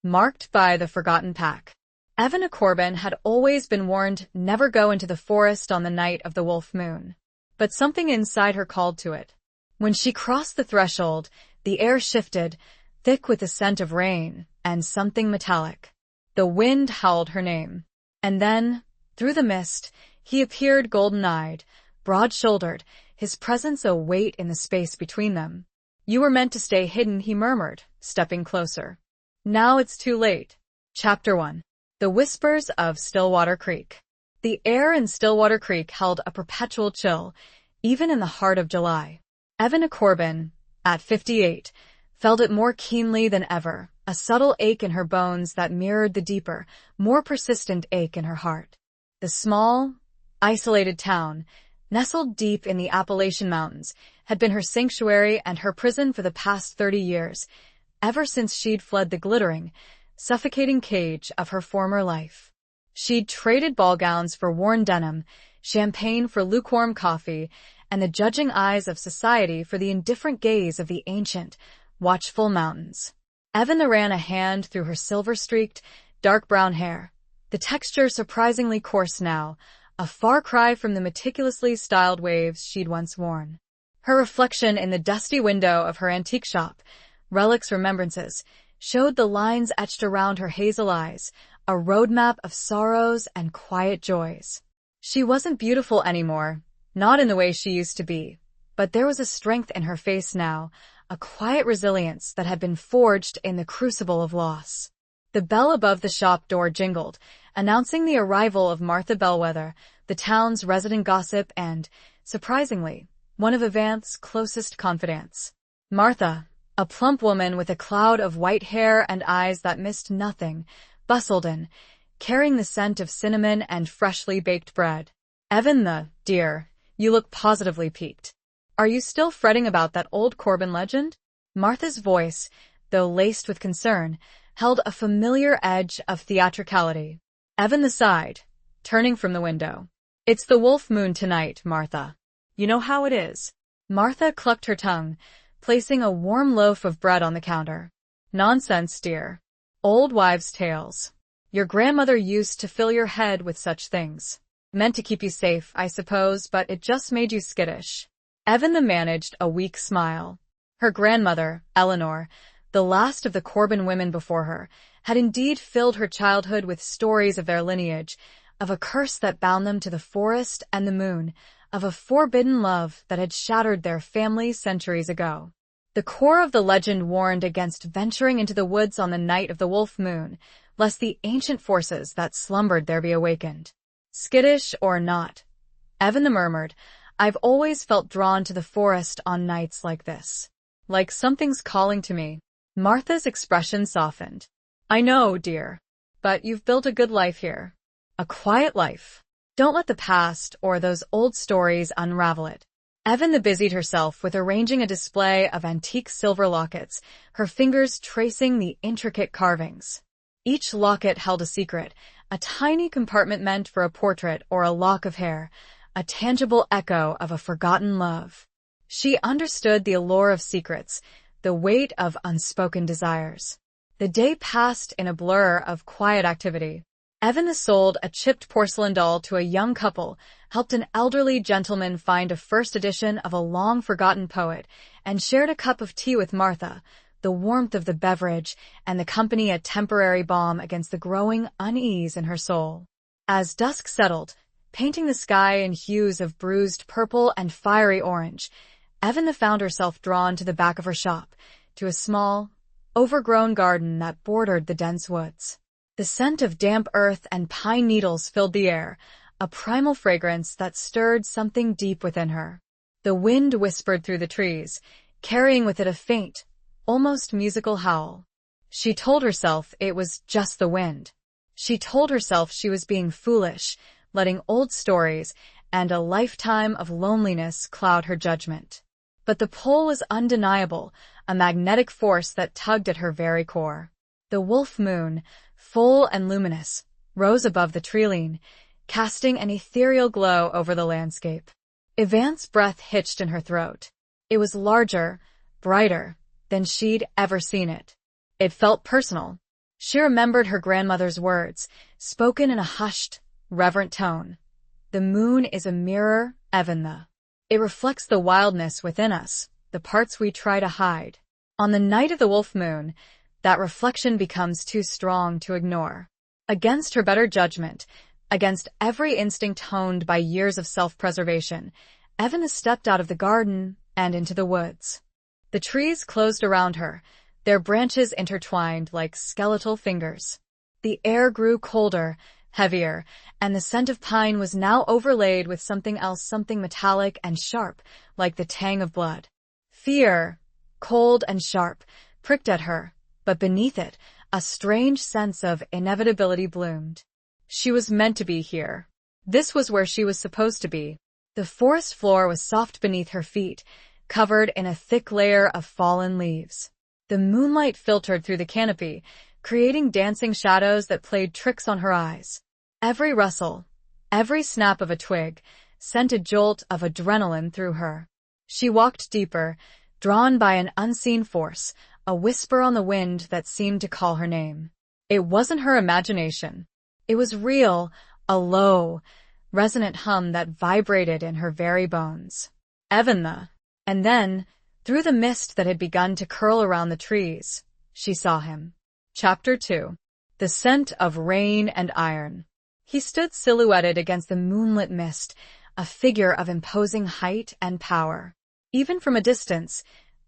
Marked by the Forgotten Pack. Evan Corbin had always been warned never go into the forest on the night of the wolf moon. But something inside her called to it. When she crossed the threshold, the air shifted, thick with the scent of rain and something metallic. The wind howled her name. And then, through the mist, he appeared golden-eyed, broad-shouldered, his presence a weight in the space between them. "You were meant to stay hidden," he murmured, stepping closer. "Now it's too late." Chapter 1. The Whispers of Stillwater Creek. The air in Stillwater Creek held a perpetual chill, even in the heart of July. Evan Corbin, at 58, felt it more keenly than ever, a subtle ache in her bones that mirrored the deeper, more persistent ache in her heart. The small, isolated town, nestled deep in the Appalachian Mountains, had been her sanctuary and her prison for the past 30 years, ever since she'd fled the glittering, suffocating cage of her former life. She'd traded ball gowns for worn denim, champagne for lukewarm coffee, and the judging eyes of society for the indifferent gaze of the ancient, watchful mountains. Evan ran a hand through her silver-streaked, dark brown hair, the texture surprisingly coarse now, a far cry from the meticulously styled waves she'd once worn. Her reflection in the dusty window of her antique shop, Relics Remembrances, showed the lines etched around her hazel eyes, a roadmap of sorrows and quiet joys. She wasn't beautiful anymore, not in the way she used to be, but there was a strength in her face now, a quiet resilience that had been forged in the crucible of loss. The bell above the shop door jingled, announcing the arrival of Martha Bellwether, the town's resident gossip and, surprisingly, one of Evan's closest confidants. Martha, a plump woman with a cloud of white hair and eyes that missed nothing, bustled in, carrying the scent of cinnamon and freshly baked bread. "Evan, dear, you look positively piqued. Are you still fretting about that old Corbin legend?" Martha's voice, though laced with concern, held a familiar edge of theatricality. Evan sighed, turning from the window. "It's the wolf moon tonight, Martha. You know how it is." Martha clucked her tongue, placing a warm loaf of bread on the counter. "Nonsense, dear. Old wives' tales. Your grandmother used to fill your head with such things. Meant to keep you safe, I suppose, but it just made you skittish." Evan managed a weak smile. Her grandmother, Eleanor, the last of the Corbin women before her, had indeed filled her childhood with stories of their lineage, of a curse that bound them to the forest and the moon, of a forbidden love that had shattered their family centuries ago. The core of the legend warned against venturing into the woods on the night of the wolf moon, lest the ancient forces that slumbered there be awakened. "Skittish or not," Evan murmured, "I've always felt drawn to the forest on nights like this. Like something's calling to me." Martha's expression softened. "I know, dear. But you've built a good life here. A quiet life. Don't let the past or those old stories unravel it." Evan busied herself with arranging a display of antique silver lockets, her fingers tracing the intricate carvings. Each locket held a secret, a tiny compartment meant for a portrait or a lock of hair, a tangible echo of a forgotten love. She understood the allure of secrets, the weight of unspoken desires. The day passed in a blur of quiet activity. Evan sold a chipped porcelain doll to a young couple, helped an elderly gentleman find a first edition of a long-forgotten poet, and shared a cup of tea with Martha, the warmth of the beverage and the company a temporary balm against the growing unease in her soul. As dusk settled, painting the sky in hues of bruised purple and fiery orange, Evan found herself drawn to the back of her shop, to a small, overgrown garden that bordered the dense woods. The scent of damp earth and pine needles filled the air, a primal fragrance that stirred something deep within her. The wind whispered through the trees, carrying with it a faint, almost musical howl. She told herself it was just the wind. She told herself she was being foolish, letting old stories and a lifetime of loneliness cloud her judgment. But the pull was undeniable, a magnetic force that tugged at her very core. The wolf moon, full and luminous, rose above the treeline, casting an ethereal glow over the landscape. Evan's breath hitched in her throat. It was larger, brighter, than she'd ever seen it. It felt personal. She remembered her grandmother's words, spoken in a hushed, reverent tone. The moon is a mirror, Evan. It reflects the wildness within us, the parts we try to hide. On the night of the wolf moon, that reflection becomes too strong to ignore. Against her better judgment, against every instinct honed by years of self-preservation, Evan stepped out of the garden and into the woods. The trees closed around her, their branches intertwined like skeletal fingers. The air grew colder, heavier, and the scent of pine was now overlaid with something else, something metallic and sharp, like the tang of blood. Fear, cold and sharp, pricked at her, but beneath it, a strange sense of inevitability bloomed. She was meant to be here. This was where she was supposed to be. The forest floor was soft beneath her feet, covered in a thick layer of fallen leaves. The moonlight filtered through the canopy, creating dancing shadows that played tricks on her eyes. Every rustle, every snap of a twig, sent a jolt of adrenaline through her. She walked deeper, drawn by an unseen force, a whisper on the wind that seemed to call her name. It wasn't her imagination. It was real, a low, resonant hum that vibrated in her very bones. Evan. And then, through the mist that had begun to curl around the trees, she saw him. Chapter 2. The Scent of Rain and Iron. He stood silhouetted against the moonlit mist, a figure of imposing height and power. Even from a distance,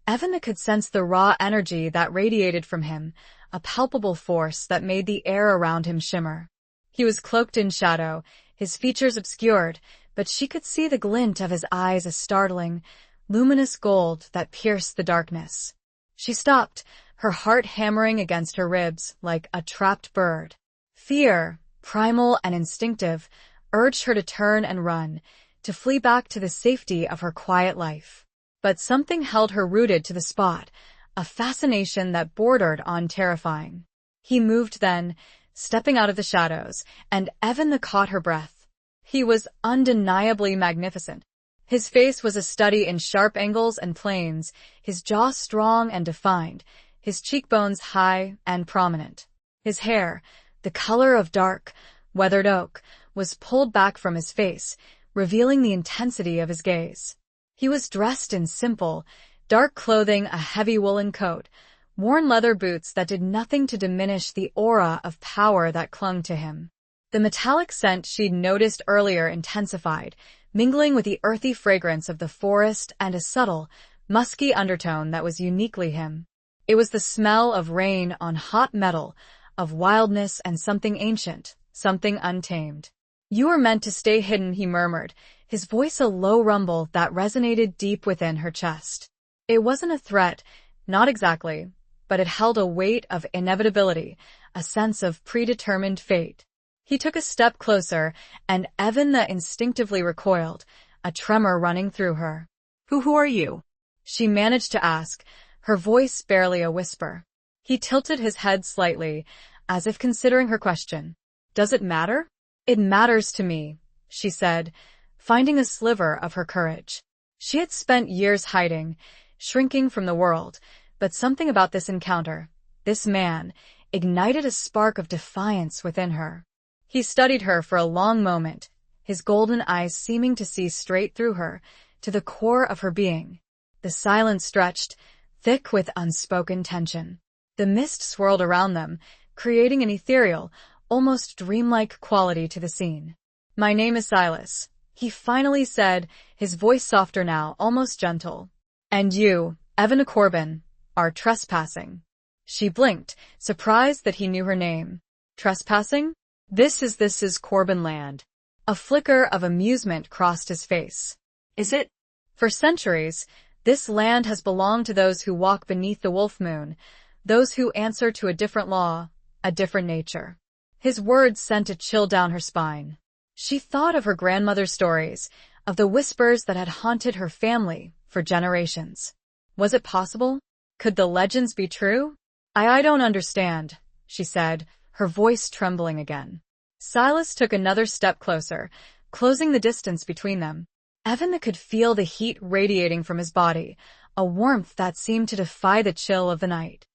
Evan could sense the raw energy that radiated from him, a palpable force that made the air around him shimmer. He was cloaked in shadow, his features obscured, but she could see the glint of his eyes, a startling, luminous gold that pierced the darkness. She stopped, her heart hammering against her ribs like a trapped bird. Fear, primal and instinctive, urged her to turn and run, to flee back to the safety of her quiet life. But something held her rooted to the spot, a fascination that bordered on terrifying. He moved then, stepping out of the shadows, and Evan caught her breath. He was undeniably magnificent. His face was a study in sharp angles and planes, his jaw strong and defined, his cheekbones high and prominent. His hair, the color of dark, weathered oak, was pulled back from his face, revealing the intensity of his gaze. He was dressed in simple, dark clothing, a heavy woolen coat, worn leather boots that did nothing to diminish the aura of power that clung to him. The metallic scent she'd noticed earlier intensified, mingling with the earthy fragrance of the forest and a subtle, musky undertone that was uniquely him. It was the smell of rain on hot metal, of wildness and something ancient, something untamed. "You were meant to stay hidden," he murmured, his voice a low rumble that resonated deep within her chest. It wasn't a threat, not exactly, but it held a weight of inevitability, a sense of predetermined fate. He took a step closer, and Evan instinctively recoiled, a tremor running through her. Who are you?" she managed to ask, her voice barely a whisper. He tilted his head slightly, as if considering her question. "Does it matter?" "It matters to me," she said, finding a sliver of her courage. She had spent years hiding, shrinking from the world, but something about this encounter, this man, ignited a spark of defiance within her. He studied her for a long moment, his golden eyes seeming to see straight through her, to the core of her being. The silence stretched, thick with unspoken tension. The mist swirled around them, creating an ethereal, almost dreamlike quality to the scene. "My name is Silas," he finally said, his voice softer now, almost gentle. "And you, Evan Corbin, are trespassing." She blinked, surprised that he knew her name. "Trespassing? This is Corbin land." A flicker of amusement crossed his face. "Is it?" "For centuries, this land has belonged to those who walk beneath the wolf moon, those who answer to a different law, a different nature." His words sent a chill down her spine. She thought of her grandmother's stories, of the whispers that had haunted her family for generations. Was it possible? Could the legends be true? I don't understand," she said, her voice trembling again. Silas took another step closer, closing the distance between them. Evan could feel the heat radiating from his body, a warmth that seemed to defy the chill of the night.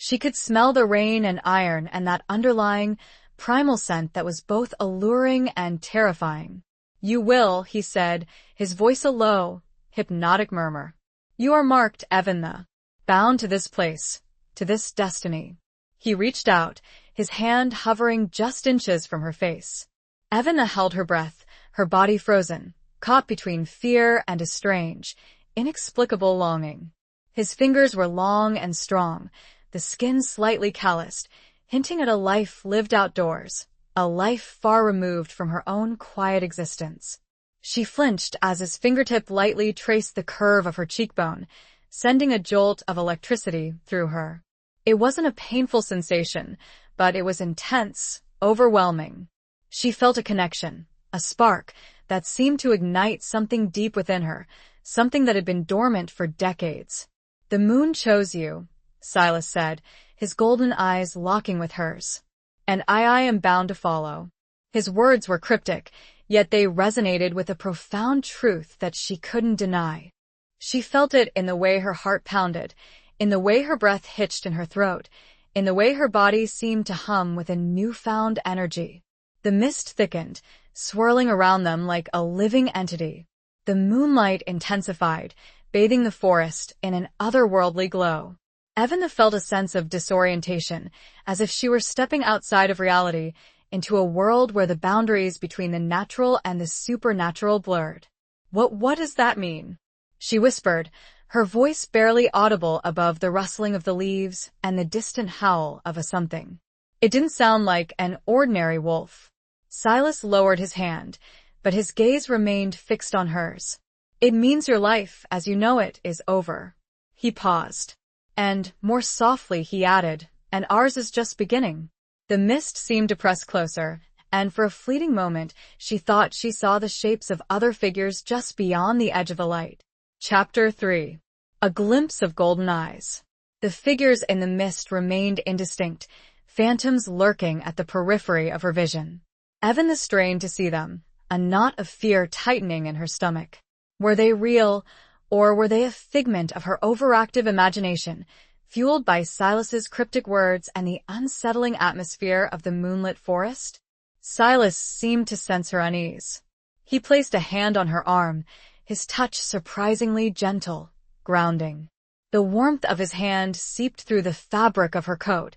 She could smell the rain and iron and that underlying, primal scent that was both alluring and terrifying. "You will," he said, his voice a low, hypnotic murmur. "You are marked, Evan, bound to this place, to this destiny." He reached out, his hand hovering just inches from her face. Evan held her breath, her body frozen, caught between fear and a strange, inexplicable longing. His fingers were long and strong, the skin slightly calloused, hinting at a life lived outdoors, a life far removed from her own quiet existence. She flinched as his fingertip lightly traced the curve of her cheekbone, sending a jolt of electricity through her. It wasn't a painful sensation, but it was intense, overwhelming. She felt a connection, a spark, that seemed to ignite something deep within her, something that had been dormant for decades. "The moon chose you," Silas said, his golden eyes locking with hers. "And I am bound to follow." His words were cryptic, yet they resonated with a profound truth that she couldn't deny. She felt it in the way her heart pounded, in the way her breath hitched in her throat, in the way her body seemed to hum with a newfound energy. The mist thickened, swirling around them like a living entity. The moonlight intensified, bathing the forest in an otherworldly glow. Evan felt a sense of disorientation, as if she were stepping outside of reality into a world where the boundaries between the natural and the supernatural blurred. What does that mean?" she whispered, her voice barely audible above the rustling of the leaves and the distant howl of a something. It didn't sound like an ordinary wolf. Silas lowered his hand, but his gaze remained fixed on hers. "It means your life, as you know it, is over." He paused. And, more softly, he added, "And ours is just beginning." The mist seemed to press closer, and for a fleeting moment, she thought she saw the shapes of other figures just beyond the edge of the light. Chapter 3. A glimpse of golden eyes. The figures in the mist remained indistinct, phantoms lurking at the periphery of her vision. Evan strained to see them, a knot of fear tightening in her stomach. Were they real, or were they a figment of her overactive imagination, fueled by Silas's cryptic words and the unsettling atmosphere of the moonlit forest? Silas seemed to sense her unease. He placed a hand on her arm, his touch surprisingly gentle, grounding. The warmth of his hand seeped through the fabric of her coat,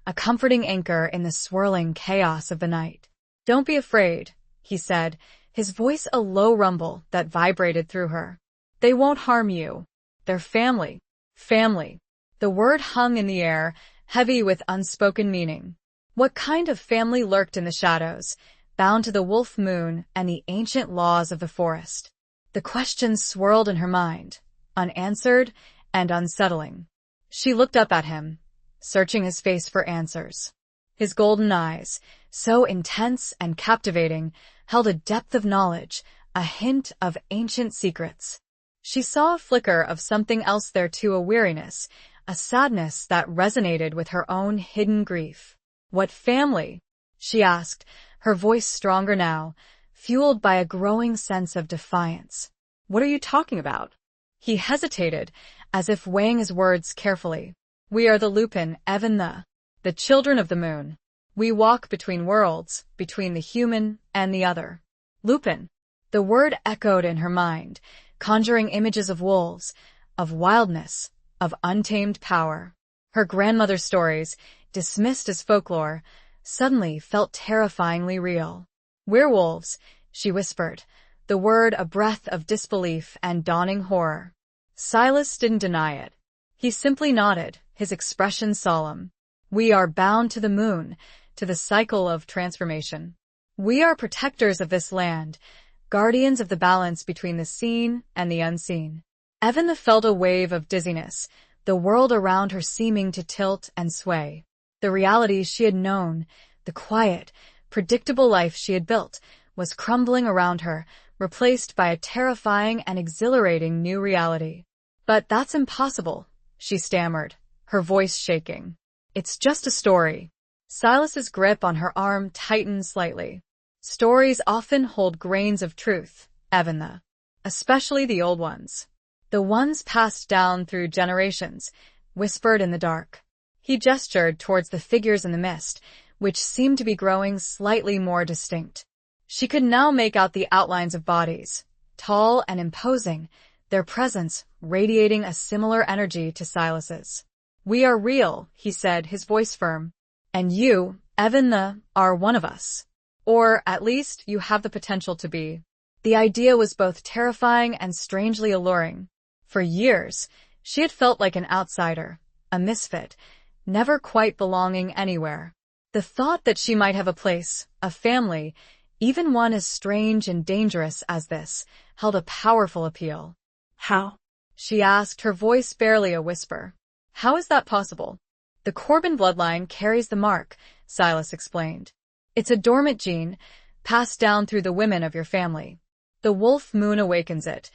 a comforting anchor in the swirling chaos of the night. "Don't be afraid," he said, his voice a low rumble that vibrated through her. "They won't harm you. They're family. Family." The word hung in the air, heavy with unspoken meaning. What kind of family lurked in the shadows, bound to the wolf moon and the ancient laws of the forest? The questions swirled in her mind, unanswered and unsettling. She looked up at him, searching his face for answers. His golden eyes, so intense and captivating, held a depth of knowledge, a hint of ancient secrets. She saw a flicker of something else there too, a weariness, a sadness that resonated with her own hidden grief. "What family?" she asked, her voice stronger now, fueled by a growing sense of defiance. "What are you talking about?" He hesitated, as if weighing his words carefully. "We are the Lupin, Evan, the children of the moon. We walk between worlds, between the human and the other." Lupin. The word echoed in her mind, conjuring images of wolves, of wildness, of untamed power. Her grandmother's stories, dismissed as folklore, suddenly felt terrifyingly real. "Werewolves," she whispered, the word a breath of disbelief and dawning horror. Silas didn't deny it. He simply nodded, his expression solemn. "We are bound to the moon, to the cycle of transformation. We are protectors of this land, guardians of the balance between the seen and the unseen." Evan felt a wave of dizziness, the world around her seeming to tilt and sway. The reality she had known, the quiet, predictable life she had built, was crumbling around her, replaced by a terrifying and exhilarating new reality. "But that's impossible," she stammered, her voice shaking. "It's just a story." Silas's grip on her arm tightened slightly. "Stories often hold grains of truth, Evan, especially the old ones. The ones passed down through generations," whispered in the dark. He gestured towards the figures in the mist, which seemed to be growing slightly more distinct. She could now make out the outlines of bodies, tall and imposing, their presence radiating a similar energy to Silas's. "We are real," he said, his voice firm. "And you, Evan, are one of us. Or, at least, you have the potential to be." The idea was both terrifying and strangely alluring. For years, she had felt like an outsider, a misfit, never quite belonging anywhere. The thought that she might have a place, a family, even one as strange and dangerous as this, held a powerful appeal. "How?" she asked, her voice barely a whisper. "How is that possible?" "The Corbin bloodline carries the mark," Silas explained. "It's a dormant gene, passed down through the women of your family. The wolf moon awakens it,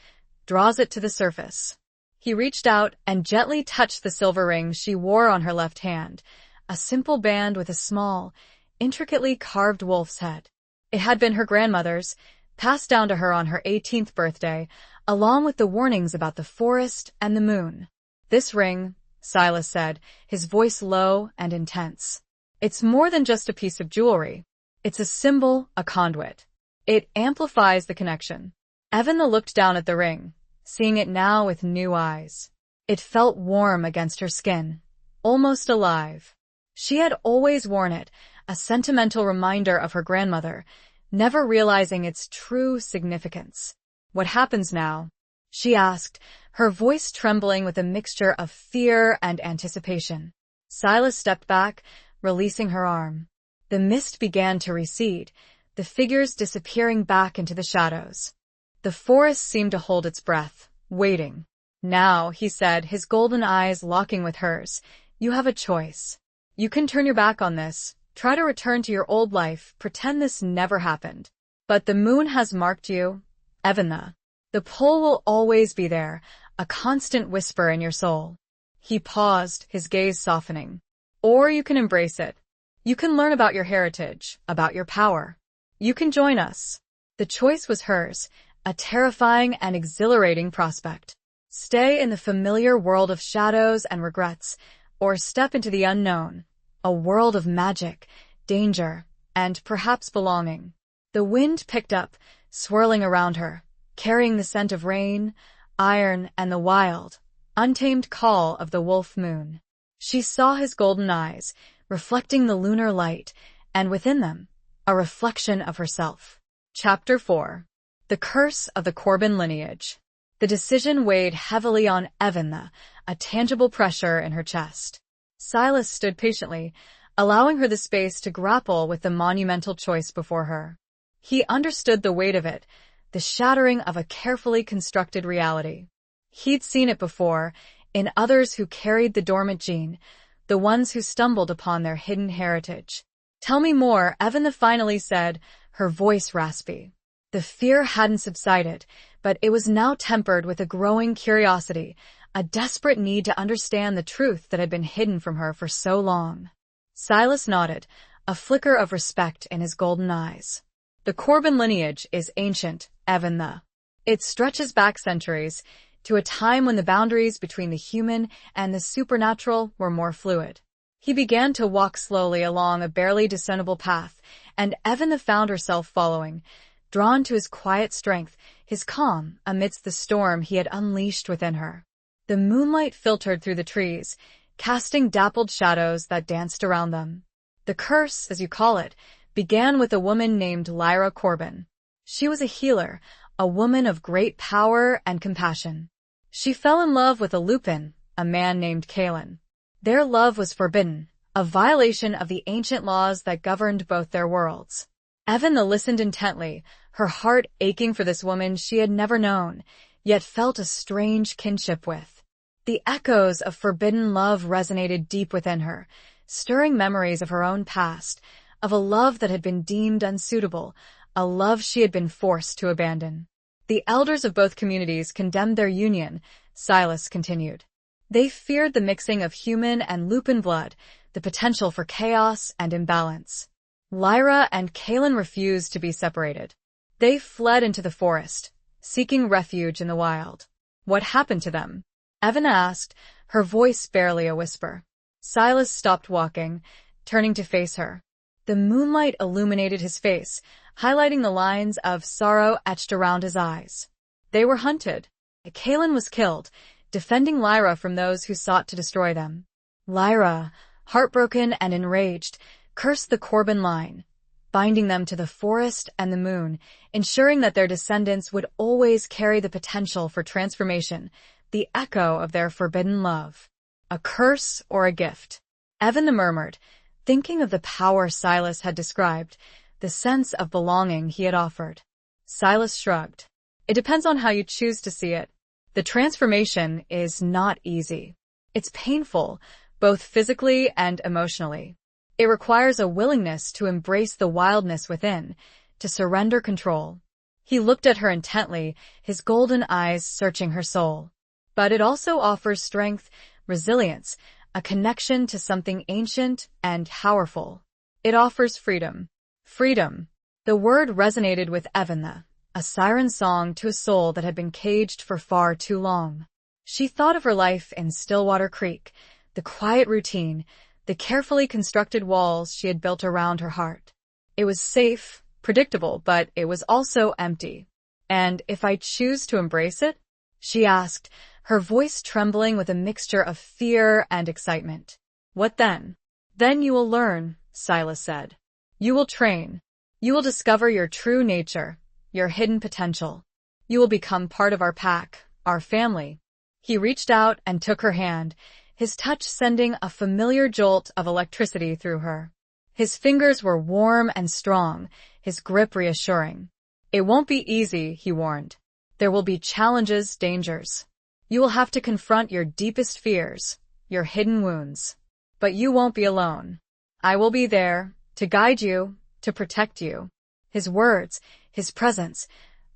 draws it to the surface." He reached out and gently touched the silver ring she wore on her left hand, a simple band with a small, intricately carved wolf's head. It had been her grandmother's, passed down to her on her 18th birthday, along with the warnings about the forest and the moon. "This ring," Silas said, his voice low and intense. "It's more than just a piece of jewelry. It's a symbol, a conduit. It amplifies the connection." Evan looked down at the ring, seeing it now with new eyes. It felt warm against her skin, almost alive. She had always worn it, a sentimental reminder of her grandmother, never realizing its true significance. "What happens now?" she asked, her voice trembling with a mixture of fear and anticipation. Silas stepped back, releasing her arm. The mist began to recede, the figures disappearing back into the shadows. The forest seemed to hold its breath, waiting. "Now," he said, his golden eyes locking with hers, "you have a choice. You can turn your back on this, try to return to your old life, pretend this never happened. But the moon has marked you, Evan. The pull will always be there, a constant whisper in your soul." He paused, his gaze softening. "Or you can embrace it. You can learn about your heritage, about your power. You can join us." The choice was hers, a terrifying and exhilarating prospect. Stay in the familiar world of shadows and regrets, or step into the unknown, a world of magic, danger, and perhaps belonging. The wind picked up, swirling around her, carrying the scent of rain, iron, and the wild, untamed call of the wolf moon. She saw his golden eyes, reflecting the lunar light, and within them, a reflection of herself. Chapter 4. The Curse of the Corbin Lineage. The decision weighed heavily on Evan, a tangible pressure in her chest. Silas stood patiently, allowing her the space to grapple with the monumental choice before her. He understood the weight of it, the shattering of a carefully constructed reality. He'd seen it before, in others who carried the dormant gene, the ones who stumbled upon their hidden heritage. "Tell me more," Evan finally said, her voice raspy. The fear hadn't subsided, but it was now tempered with a growing curiosity, a desperate need to understand the truth that had been hidden from her for so long. Silas nodded, a flicker of respect in his golden eyes. "The Corbin lineage is ancient, Evan. It stretches back centuries, to a time when the boundaries between the human and the supernatural were more fluid." He began to walk slowly along a barely discernible path, and Evan found herself following, drawn to his quiet strength, his calm amidst the storm he had unleashed within her. The moonlight filtered through the trees, casting dappled shadows that danced around them. The curse, as you call it, began with a woman named Lyra Corbin. She was a healer, a woman of great power and compassion. She fell in love with a Lupin, a man named Kalen. Their love was forbidden, a violation of the ancient laws that governed both their worlds. Evan listened intently, her heart aching for this woman she had never known, yet felt a strange kinship with. The echoes of forbidden love resonated deep within her, stirring memories of her own past, of a love that had been deemed unsuitable, a love she had been forced to abandon. "The elders of both communities condemned their union," Silas continued. "They feared the mixing of human and Lupin blood, the potential for chaos and imbalance. Lyra and Kalen refused to be separated. They fled into the forest, seeking refuge in the wild." "What happened to them?" Evan asked, her voice barely a whisper. Silas stopped walking, turning to face her. The moonlight illuminated his face, highlighting the lines of sorrow etched around his eyes. They were hunted. Kaelin was killed, defending Lyra from those who sought to destroy them. Lyra, heartbroken and enraged, cursed the Corbin line, binding them to the forest and the moon, ensuring that their descendants would always carry the potential for transformation, the echo of their forbidden love. A curse or a gift? Evan murmured, thinking of the power Silas had described, the sense of belonging he had offered. Silas shrugged. It depends on how you choose to see it. The transformation is not easy. It's painful, both physically and emotionally. It requires a willingness to embrace the wildness within, to surrender control. He looked at her intently, his golden eyes searching her soul. But it also offers strength, resilience, a connection to something ancient and powerful. It offers freedom. Freedom. The word resonated with Evan, a siren song to a soul that had been caged for far too long. She thought of her life in Stillwater Creek, the quiet routine, the carefully constructed walls she had built around her heart. It was safe, predictable, but it was also empty. And if I choose to embrace it? She asked, her voice trembling with a mixture of fear and excitement. What then? Then you will learn, Silas said. You will train. You will discover your true nature, your hidden potential. You will become part of our pack, our family. He reached out and took her hand, his touch sending a familiar jolt of electricity through her. His fingers were warm and strong, his grip reassuring. It won't be easy, he warned. There will be challenges, dangers. You will have to confront your deepest fears, your hidden wounds. But you won't be alone. I will be there, to guide you, to protect you. His words, his presence,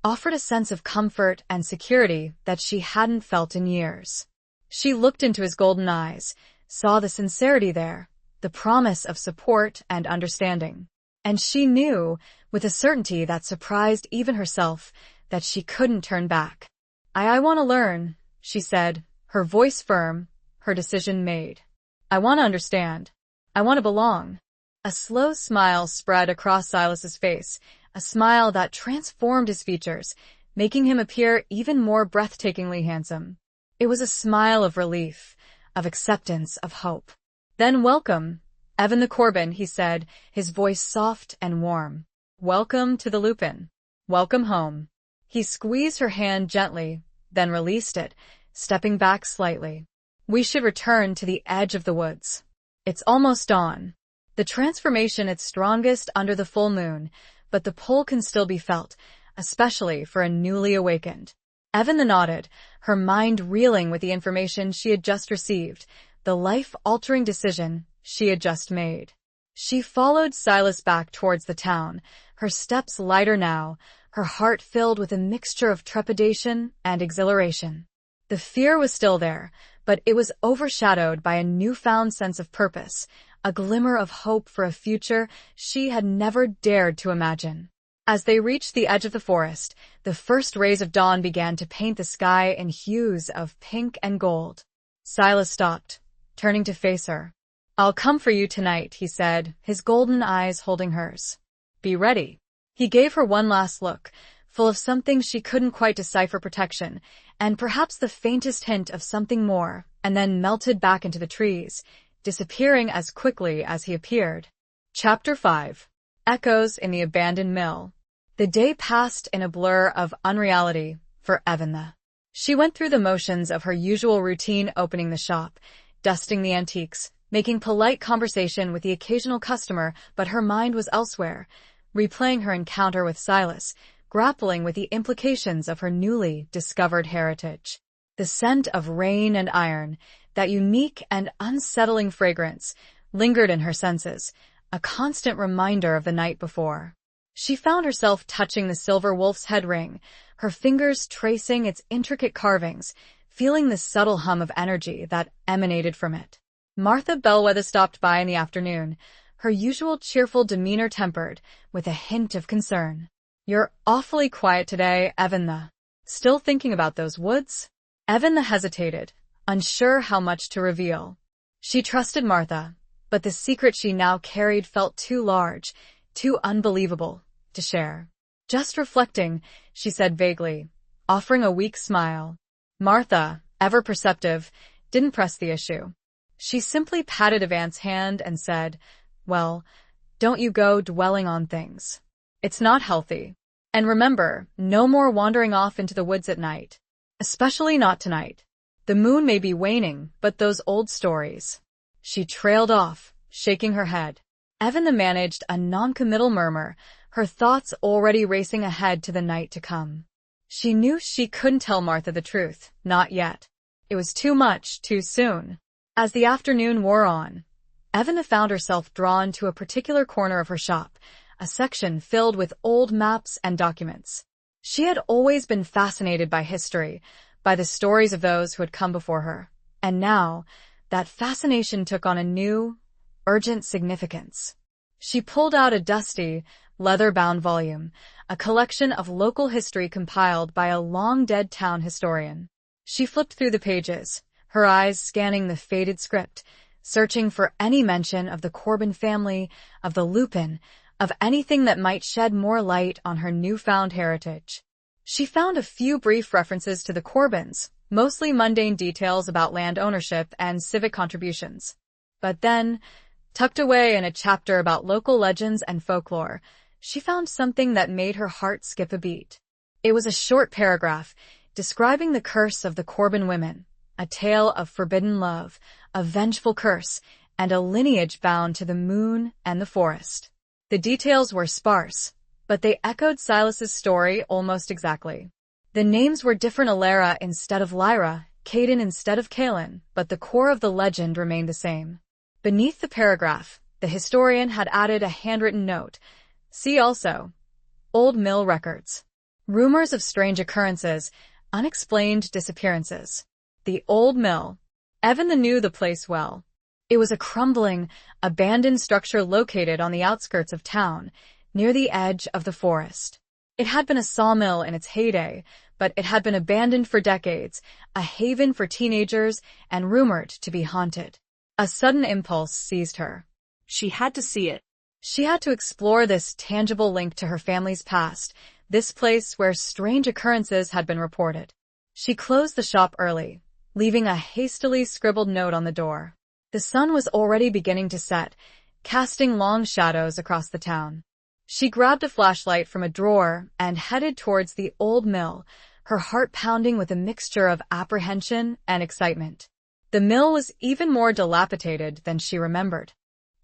offered a sense of comfort and security that she hadn't felt in years. She looked into his golden eyes, saw the sincerity there, the promise of support and understanding. And she knew, with a certainty that surprised even herself, that she couldn't turn back. I want to learn, she said, her voice firm, her decision made. I want to understand. I want to belong. A slow smile spread across Silas's face, a smile that transformed his features, making him appear even more breathtakingly handsome. It was a smile of relief, of acceptance, of hope. Then welcome, Evan the Corbin, he said, his voice soft and warm. Welcome to the Lupin. Welcome home. He squeezed her hand gently, then released it, stepping back slightly. We should return to the edge of the woods. It's almost dawn. The transformation is strongest under the full moon, but the pull can still be felt, especially for a newly awakened. Evan nodded, her mind reeling with the information she had just received, the life-altering decision she had just made. She followed Silas back towards the town, her steps lighter now, her heart filled with a mixture of trepidation and exhilaration. The fear was still there, but it was overshadowed by a newfound sense of purpose, a glimmer of hope for a future she had never dared to imagine. As they reached the edge of the forest, the first rays of dawn began to paint the sky in hues of pink and gold. Silas stopped, turning to face her. I'll come for you tonight, he said, his golden eyes holding hers. Be ready. He gave her one last look, full of something she couldn't quite decipher, protection, and perhaps the faintest hint of something more, and then melted back into the trees, disappearing as quickly as he appeared. Chapter 5. Echoes in the Abandoned Mill. The day passed in a blur of unreality for Evan. She went through the motions of her usual routine, opening the shop, dusting the antiques, making polite conversation with the occasional customer, but her mind was elsewhere, replaying her encounter with Silas, grappling with the implications of her newly discovered heritage. The scent of rain and iron, that unique and unsettling fragrance, lingered in her senses, a constant reminder of the night before. She found herself touching the silver wolf's head ring, her fingers tracing its intricate carvings, feeling the subtle hum of energy that emanated from it. Martha Bellwether stopped by in the afternoon, her usual cheerful demeanor tempered with a hint of concern. You're awfully quiet today, Evan. Still thinking about those woods? Evan hesitated, unsure how much to reveal. She trusted Martha, but the secret she now carried felt too large, too unbelievable to share. "Just reflecting," she said vaguely, offering a weak smile. Martha, ever perceptive, didn't press the issue. She simply patted Evan's hand and said, "Well, don't you go dwelling on things. It's not healthy. And remember, no more wandering off into the woods at night. Especially not tonight. The moon may be waning, but those old stories." She trailed off, shaking her head. Evan managed a non-committal murmur, her thoughts already racing ahead to the night to come. She knew she couldn't tell Martha the truth, not yet. It was too much, too soon. As the afternoon wore on, Evan found herself drawn to a particular corner of her shop, a section filled with old maps and documents. She had always been fascinated by history, by the stories of those who had come before her. And now, that fascination took on a new, urgent significance. She pulled out a dusty, leather-bound volume, a collection of local history compiled by a long-dead town historian. She flipped through the pages, her eyes scanning the faded script, searching for any mention of the Corbin family, of the Lupin, of anything that might shed more light on her newfound heritage. She found a few brief references to the Corbins, mostly mundane details about land ownership and civic contributions. But then, tucked away in a chapter about local legends and folklore, she found something that made her heart skip a beat. It was a short paragraph describing the curse of the Corbin women, a tale of forbidden love, a vengeful curse, and a lineage bound to the moon and the forest. The details were sparse, but they echoed Silas's story almost exactly. The names were different: Alara instead of Lyra, Caden instead of Kalen, but the core of the legend remained the same. Beneath the paragraph, the historian had added a handwritten note. See also, Old Mill Records. Rumors of strange occurrences, unexplained disappearances. The Old Mill. Evan knew the place well. It was a crumbling, abandoned structure located on the outskirts of town, near the edge of the forest. It had been a sawmill in its heyday, but it had been abandoned for decades, a haven for teenagers and rumored to be haunted. A sudden impulse seized her. She had to see it. She had to explore this tangible link to her family's past, this place where strange occurrences had been reported. She closed the shop early, leaving a hastily scribbled note on the door. The sun was already beginning to set, casting long shadows across the town. She grabbed a flashlight from a drawer and headed towards the old mill, her heart pounding with a mixture of apprehension and excitement. The mill was even more dilapidated than she remembered.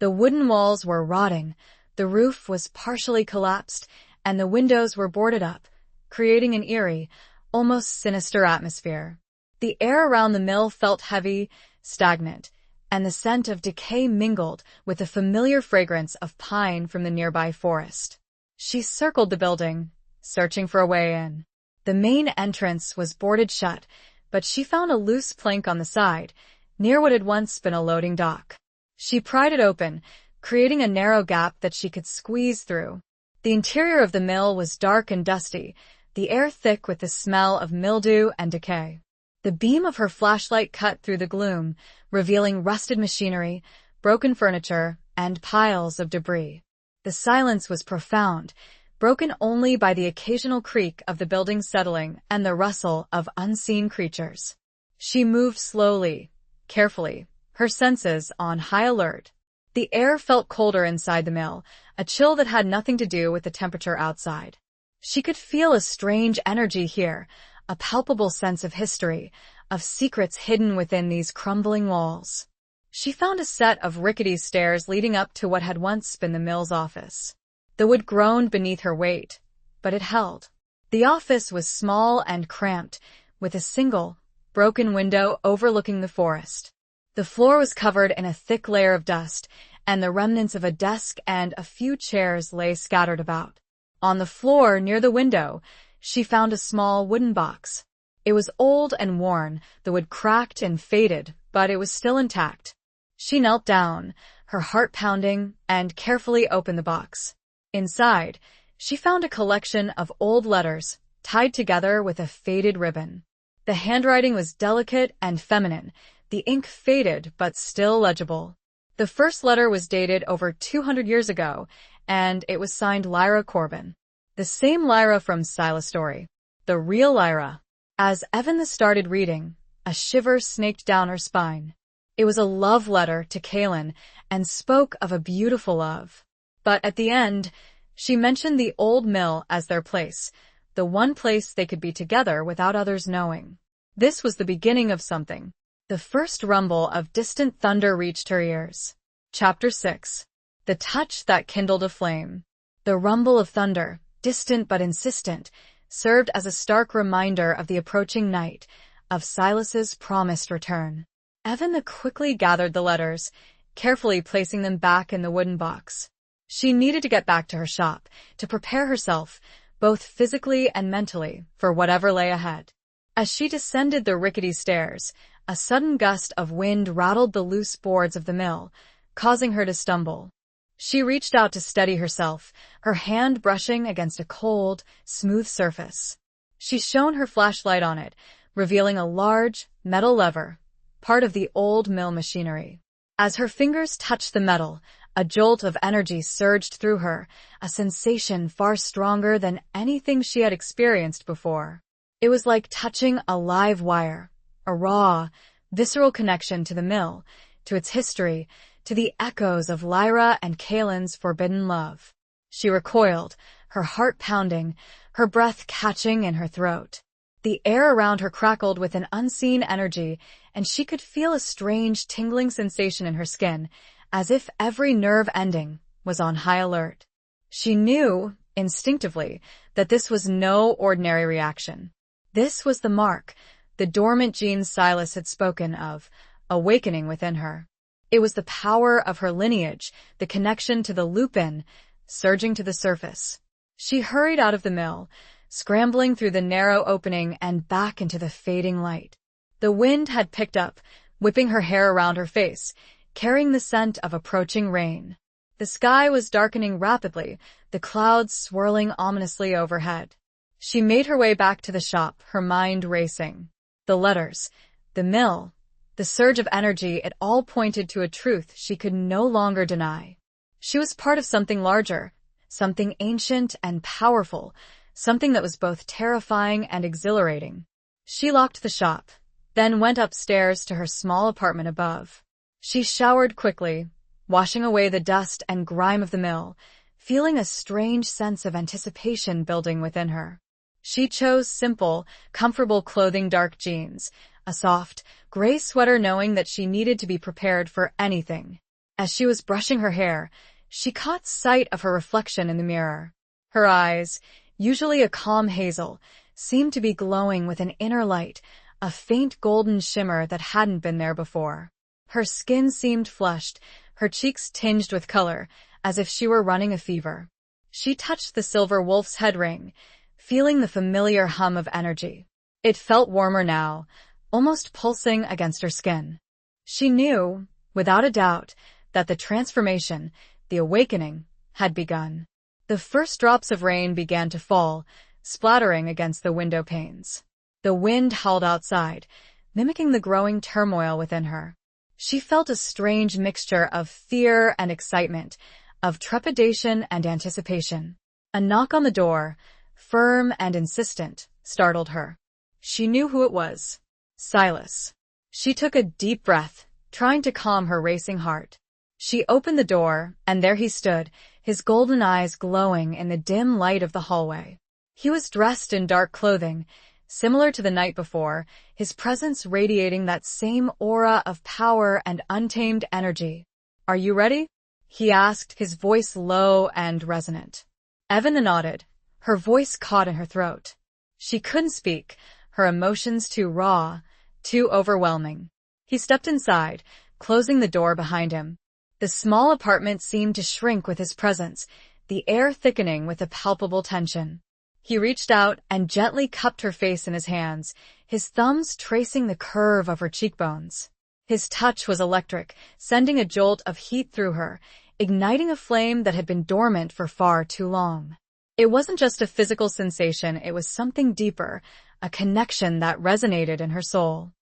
The wooden walls were rotting, the roof was partially collapsed, and the windows were boarded up, creating an eerie, almost sinister atmosphere. The air around the mill felt heavy, stagnant, and the scent of decay mingled with the familiar fragrance of pine from the nearby forest. She circled the building, searching for a way in. The main entrance was boarded shut, but she found a loose plank on the side, near what had once been a loading dock. She pried it open, creating a narrow gap that she could squeeze through. The interior of the mill was dark and dusty, the air thick with the smell of mildew and decay. The beam of her flashlight cut through the gloom, revealing rusted machinery, broken furniture, and piles of debris. The silence was profound, broken only by the occasional creak of the building settling and the rustle of unseen creatures. She moved slowly, carefully, her senses on high alert. The air felt colder inside the mill, a chill that had nothing to do with the temperature outside. She could feel a strange energy here, a palpable sense of history, of secrets hidden within these crumbling walls. She found a set of rickety stairs leading up to what had once been the mill's office. The wood groaned beneath her weight, but it held. The office was small and cramped, with a single, broken window overlooking the forest. The floor was covered in a thick layer of dust, and the remnants of a desk and a few chairs lay scattered about. On the floor near the window, she found a small wooden box. It was old and worn, the wood cracked and faded, but it was still intact. She knelt down, her heart pounding, and carefully opened the box. Inside, she found a collection of old letters, tied together with a faded ribbon. The handwriting was delicate and feminine, The ink faded, but still legible. The first letter was dated over 200 years ago, and it was signed Lyra Corbin. The same Lyra from Silas' story. The real Lyra. As Evan started reading, a shiver snaked down her spine. It was a love letter to Kaylin and spoke of a beautiful love. But at the end, she mentioned the old mill as their place, the one place they could be together without others knowing. This was the beginning of something. The first rumble of distant thunder reached her ears. Chapter 6. The touch that kindled a flame. The rumble of thunder, distant but insistent, served as a stark reminder of the approaching night, of Silas's promised return. Evan quickly gathered the letters, carefully placing them back in the wooden box. She needed to get back to her shop, to prepare herself, both physically and mentally, for whatever lay ahead. As she descended the rickety stairs, a sudden gust of wind rattled the loose boards of the mill, causing her to stumble. She reached out to steady herself, her hand brushing against a cold, smooth surface. She shone her flashlight on it, revealing a large, metal lever, part of the old mill machinery. As her fingers touched the metal, a jolt of energy surged through her, a sensation far stronger than anything she had experienced before. It was like touching a live wire, a raw, visceral connection to the mill, to its history, to the echoes of Lyra and Kaylin's forbidden love. She recoiled, her heart pounding, her breath catching in her throat. The air around her crackled with an unseen energy, and she could feel a strange tingling sensation in her skin, as if every nerve ending was on high alert. She knew, instinctively, that this was no ordinary reaction. This was the mark, the dormant gene Silas had spoken of, awakening within her. It was the power of her lineage, the connection to the Lupin, surging to the surface. She hurried out of the mill, scrambling through the narrow opening and back into the fading light. The wind had picked up, whipping her hair around her face, carrying the scent of approaching rain. The sky was darkening rapidly, the clouds swirling ominously overhead. She made her way back to the shop, her mind racing. The letters, the mill, the surge of energy, it all pointed to a truth she could no longer deny. She was part of something larger, something ancient and powerful, something that was both terrifying and exhilarating. She locked the shop, then went upstairs to her small apartment above. She showered quickly, washing away the dust and grime of the mill, feeling a strange sense of anticipation building within her. She chose simple, comfortable clothing, dark jeans, a soft, gray sweater, knowing that she needed to be prepared for anything. As she was brushing her hair, she caught sight of her reflection in the mirror. Her eyes, usually a calm hazel, seemed to be glowing with an inner light, a faint golden shimmer that hadn't been there before. Her skin seemed flushed, her cheeks tinged with color, as if she were running a fever. She touched the silver wolf's head ring, feeling the familiar hum of energy. It felt warmer now, almost pulsing against her skin. She knew, without a doubt, that the transformation, the awakening, had begun. The first drops of rain began to fall, splattering against the window panes. The wind howled outside, mimicking the growing turmoil within her. She felt a strange mixture of fear and excitement, of trepidation and anticipation. A knock on the door, firm and insistent, startled her. She knew who it was. Silas. She took a deep breath, trying to calm her racing heart. She opened the door, and there he stood, his golden eyes glowing in the dim light of the hallway. He was dressed in dark clothing, similar to the night before, his presence radiating that same aura of power and untamed energy. "Are you ready?" he asked, his voice low and resonant. Evan nodded, her voice caught in her throat. She couldn't speak, her emotions too raw, too overwhelming. He stepped inside, closing the door behind him. The small apartment seemed to shrink with his presence, the air thickening with a palpable tension. He reached out and gently cupped her face in his hands, his thumbs tracing the curve of her cheekbones. His touch was electric, sending a jolt of heat through her, igniting a flame that had been dormant for far too long. It wasn't just a physical sensation, it was something deeper, a connection that resonated in her soul.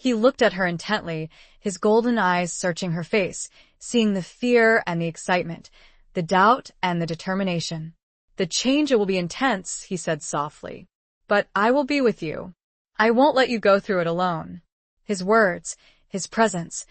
He looked at her intently, his golden eyes searching her face, seeing the fear and the excitement, the doubt and the determination. "The change will be intense," he said softly. "But I will be with you. I won't let you go through it alone." His words, his presence,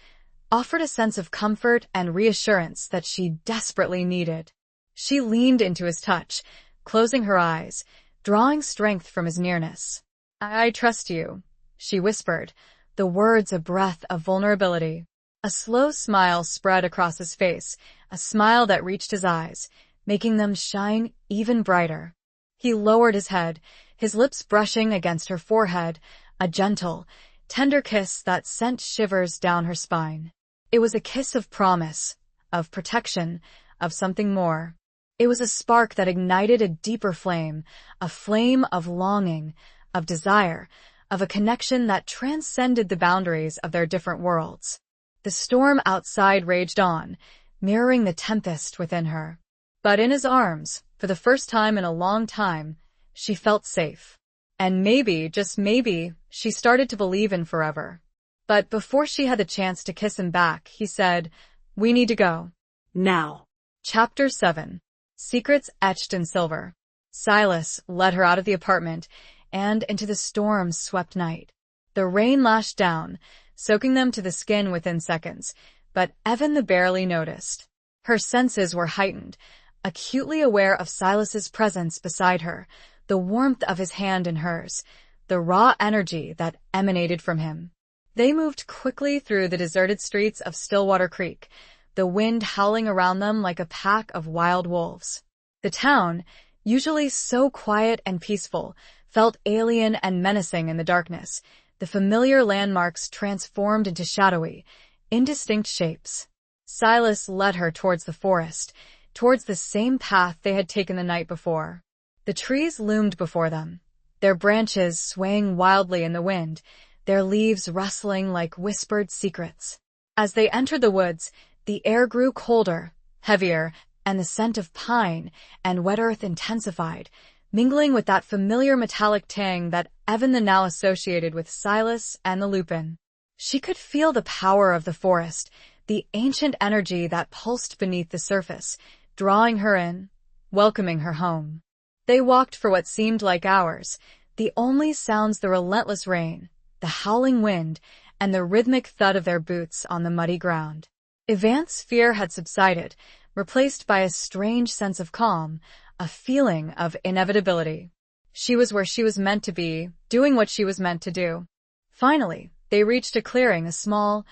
offered a sense of comfort and reassurance that she desperately needed. She leaned into his touch, closing her eyes, drawing strength from his nearness. "I trust you," she whispered, the words a breath of vulnerability. A slow smile spread across his face, a smile that reached his eyes, making them shine even brighter. He lowered his head, his lips brushing against her forehead, a gentle, tender kiss that sent shivers down her spine. It was a kiss of promise, of protection, of something more. It was a spark that ignited a deeper flame, a flame of longing, of desire, of a connection that transcended the boundaries of their different worlds. The storm outside raged on, mirroring the tempest within her. But in his arms, for the first time in a long time, she felt safe. And maybe, just maybe, she started to believe in forever. But before she had the chance to kiss him back, he said, "We need to go. Now." Chapter 7. Secrets Etched in Silver. Silas led her out of the apartment and into the storm-swept night. The rain lashed down, soaking them to the skin within seconds, but Evan barely noticed. Her senses were heightened, acutely aware of Silas's presence beside her, the warmth of his hand in hers, the raw energy that emanated from him. They moved quickly through the deserted streets of Stillwater Creek, the wind howling around them like a pack of wild wolves. The town, usually so quiet and peaceful, felt alien and menacing in the darkness, the familiar landmarks transformed into shadowy, indistinct shapes. Silas led her towards the forest, towards the same path they had taken the night before. The trees loomed before them, their branches swaying wildly in the wind, their leaves rustling like whispered secrets. As they entered the woods, the air grew colder, heavier, and the scent of pine and wet earth intensified, mingling with that familiar metallic tang that Evan now associated with Silas and the Lupin. She could feel the power of the forest, the ancient energy that pulsed beneath the surface, drawing her in, welcoming her home. They walked for what seemed like hours, the only sounds the relentless rain, the howling wind, and the rhythmic thud of their boots on the muddy ground. Evan's fear had subsided, replaced by a strange sense of calm, a feeling of inevitability. She was where she was meant to be, doing what she was meant to do. Finally, they reached a clearing, a small,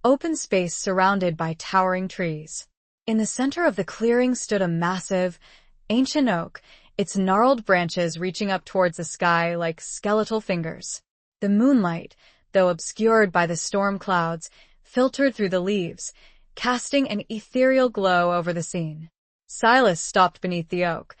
open space surrounded by towering trees. In the center of the clearing stood a massive, ancient oak, its gnarled branches reaching up towards the sky like skeletal fingers. The moonlight, though obscured by the storm clouds, filtered through the leaves, casting an ethereal glow over the scene. Silas stopped beneath the oak,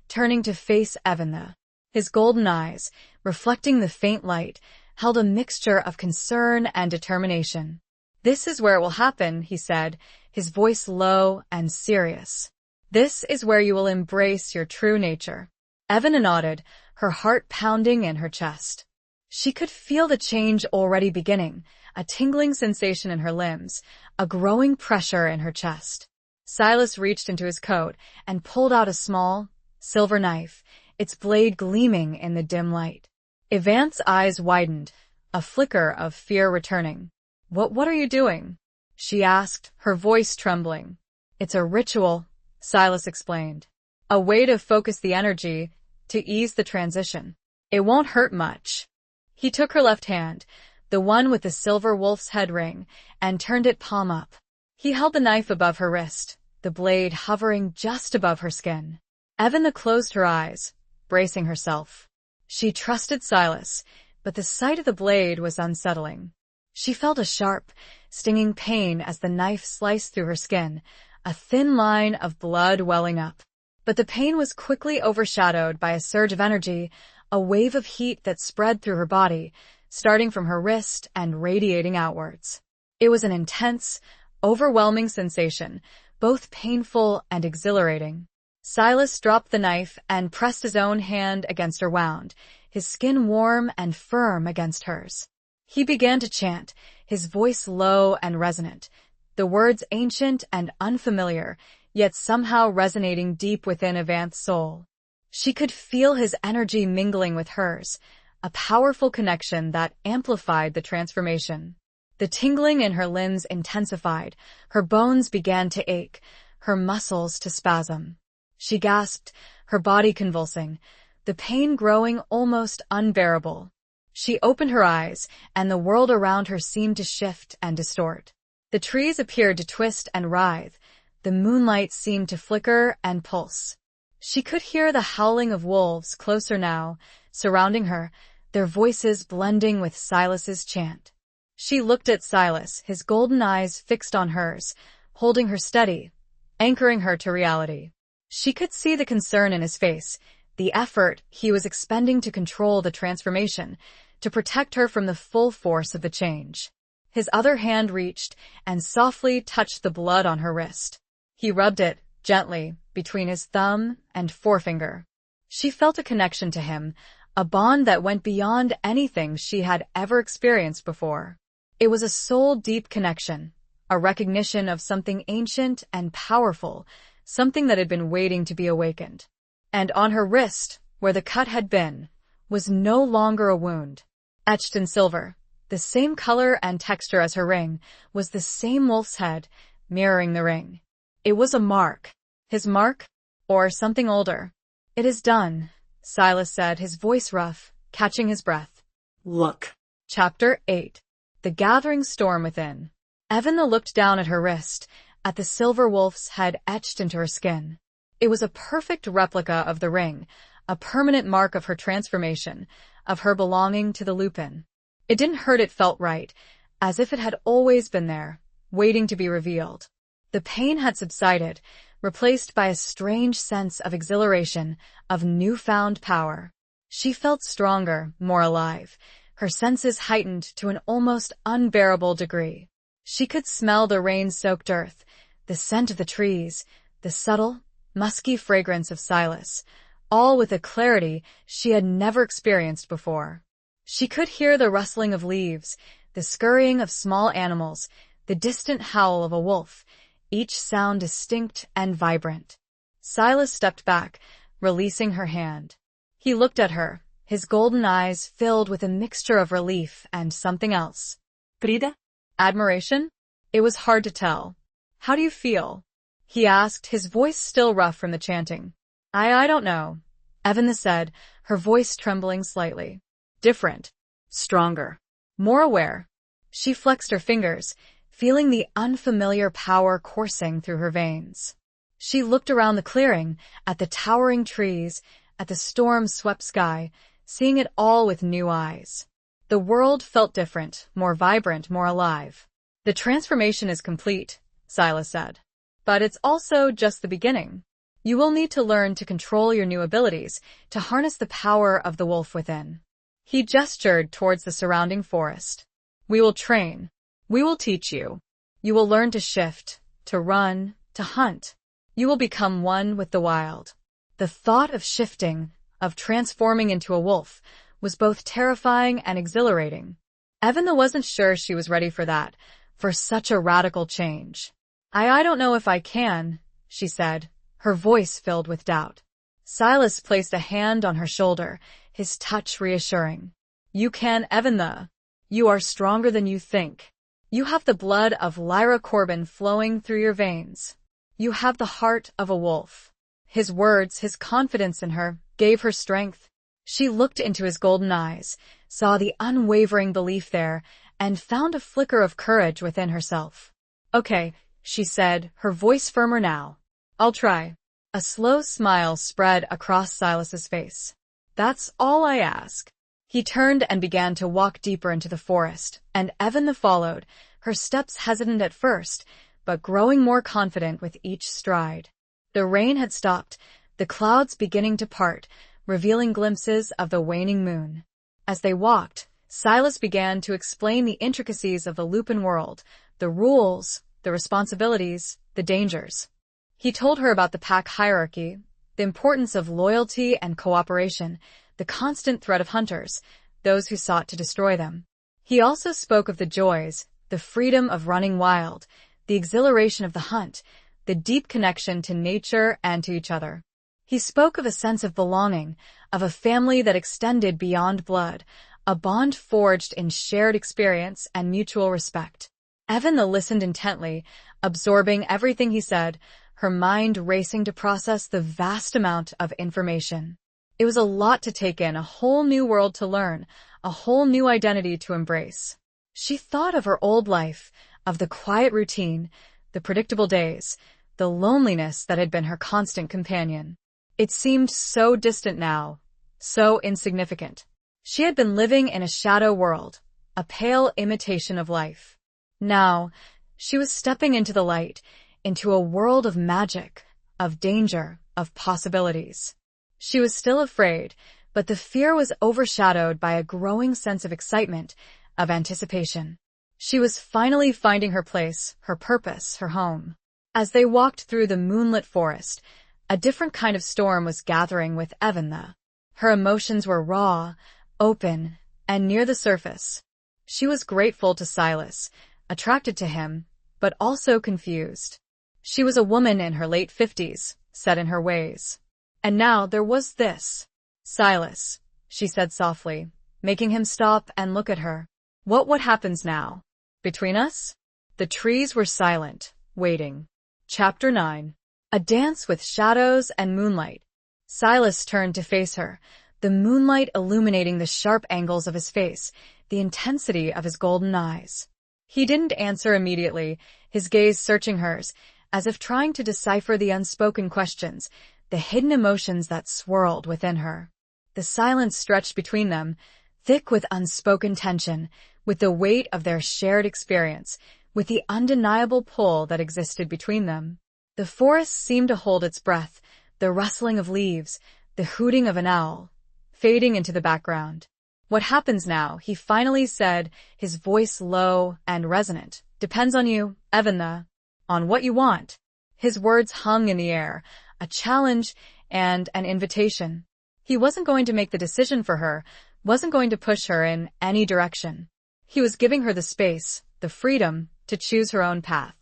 turning to face Evan. His golden eyes, reflecting the faint light, held a mixture of concern and determination. "This is where it will happen," he said, his voice low and serious. "This is where you will embrace your true nature." Evan nodded, her heart pounding in her chest. She could feel the change already beginning, a tingling sensation in her limbs, a growing pressure in her chest. Silas reached into his coat and pulled out a small, silver knife, its blade gleaming in the dim light. Evan's eyes widened, a flicker of fear returning. What are you doing?" she asked, her voice trembling. "It's a ritual," Silas explained. "A way to focus the energy, to ease the transition. It won't hurt much." He took her left hand, the one with the silver wolf's head ring, and turned it palm up. He held the knife above her wrist, the blade hovering just above her skin. Evan closed her eyes, bracing herself. She trusted Silas, but the sight of the blade was unsettling. She felt a sharp, stinging pain as the knife sliced through her skin, a thin line of blood welling up. But the pain was quickly overshadowed by a surge of energy, a wave of heat that spread through her body, starting from her wrist and radiating outwards. It was an intense, overwhelming sensation, both painful and exhilarating. Silas dropped the knife and pressed his own hand against her wound, his skin warm and firm against hers. He began to chant, his voice low and resonant, the words ancient and unfamiliar, yet somehow resonating deep within Avant's soul. She could feel his energy mingling with hers, a powerful connection that amplified the transformation. The tingling in her limbs intensified, her bones began to ache, her muscles to spasm. She gasped, her body convulsing, the pain growing almost unbearable. She opened her eyes, and the world around her seemed to shift and distort. The trees appeared to twist and writhe, the moonlight seemed to flicker and pulse. She could hear the howling of wolves closer now, surrounding her, their voices blending with Silas's chant. She looked at Silas, his golden eyes fixed on hers, holding her steady, anchoring her to reality. She could see the concern in his face, the effort he was expending to control the transformation, to protect her from the full force of the change. His other hand reached and softly touched the blood on her wrist. He rubbed it, gently, between his thumb and forefinger. She felt a connection to him, a bond that went beyond anything she had ever experienced before. It was a soul-deep connection, a recognition of something ancient and powerful, something that had been waiting to be awakened. And on her wrist, where the cut had been, was no longer a wound. Etched in silver, the same color and texture as her ring, was the same wolf's head, mirroring the ring. It was a mark. His mark? Or something older. "It is done," Silas said, his voice rough, catching his breath. Look. Chapter 8. The Gathering Storm Within. Evan looked down at her wrist, at the silver wolf's head etched into her skin. It was a perfect replica of the ring, a permanent mark of her transformation, of her belonging to the Lupin. It didn't hurt, it felt right, as if it had always been there, waiting to be revealed. The pain had subsided, replaced by a strange sense of exhilaration, of newfound power. She felt stronger, more alive, her senses heightened to an almost unbearable degree. She could smell the rain-soaked earth, the scent of the trees, the subtle, musky fragrance of Silas, all with a clarity she had never experienced before. She could hear the rustling of leaves, the scurrying of small animals, the distant howl of a wolf, each sound distinct and vibrant. Silas stepped back, releasing her hand. He looked at her, his golden eyes filled with a mixture of relief and something else. Frida? Admiration? It was hard to tell. "How do you feel?" he asked, his voice still rough from the chanting. I don't know," Evan said, her voice trembling slightly. "Different. Stronger. More aware." She flexed her fingers, feeling the unfamiliar power coursing through her veins. She looked around the clearing, at the towering trees, at the storm-swept sky, seeing it all with new eyes. The world felt different, more vibrant, more alive. "The transformation is complete," Silas said. "But it's also just the beginning. You will need to learn to control your new abilities, to harness the power of the wolf within." He gestured towards the surrounding forest. "We will train. We will teach you. You will learn to shift, to run, to hunt. You will become one with the wild." The thought of shifting, of transforming into a wolf, was both terrifying and exhilarating. Evan wasn't sure she was ready for that, for such a radical change. I don't know if I can," she said, her voice filled with doubt. Silas placed a hand on her shoulder, his touch reassuring. "You can, Evan. You are stronger than you think. You have the blood of Lyra Corbin flowing through your veins. You have the heart of a wolf." His words, his confidence in her, gave her strength. She looked into his golden eyes, saw the unwavering belief there, and found a flicker of courage within herself. "Okay," she said, her voice firmer now. "I'll try." A slow smile spread across Silas's face. "That's all I ask." He turned and began to walk deeper into the forest, and Evan followed, her steps hesitant at first, but growing more confident with each stride. The rain had stopped, the clouds beginning to part, revealing glimpses of the waning moon. As they walked, Silas began to explain the intricacies of the Lupin world, the rules, the responsibilities, the dangers. He told her about the pack hierarchy, the importance of loyalty and cooperation, the constant threat of hunters, those who sought to destroy them. He also spoke of the joys, the freedom of running wild, the exhilaration of the hunt, the deep connection to nature and to each other. He spoke of a sense of belonging, of a family that extended beyond blood, a bond forged in shared experience and mutual respect. Evan listened intently, absorbing everything he said, her mind racing to process the vast amount of information. It was a lot to take in, a whole new world to learn, a whole new identity to embrace. She thought of her old life, of the quiet routine, the predictable days, the loneliness that had been her constant companion. It seemed so distant now, so insignificant. She had been living in a shadow world, a pale imitation of life. Now, she was stepping into the light, into a world of magic, of danger, of possibilities. She was still afraid, but the fear was overshadowed by a growing sense of excitement, of anticipation. She was finally finding her place, her purpose, her home. As they walked through the moonlit forest, a different kind of storm was gathering with Evan. Her emotions were raw, open, and near the surface. She was grateful to Silas, attracted to him, but also confused. She was a woman in her late 50s, set in her ways. And now there was this. Silas, she said softly, making him stop and look at her. What happens now? Between us? The trees were silent, waiting. Chapter 9. A dance with shadows and moonlight. Silas turned to face her, the moonlight illuminating the sharp angles of his face, the intensity of his golden eyes. He didn't answer immediately, his gaze searching hers, as if trying to decipher the unspoken questions, the hidden emotions that swirled within her. The silence stretched between them, thick with unspoken tension, with the weight of their shared experience, with the undeniable pull that existed between them. The forest seemed to hold its breath, the rustling of leaves, the hooting of an owl, fading into the background. What happens now, he finally said, his voice low and resonant. Depends on you, Evan. On what you want. His words hung in the air, a challenge and an invitation. He wasn't going to make the decision for her, wasn't going to push her in any direction. He was giving her the space, the freedom, to choose her own path.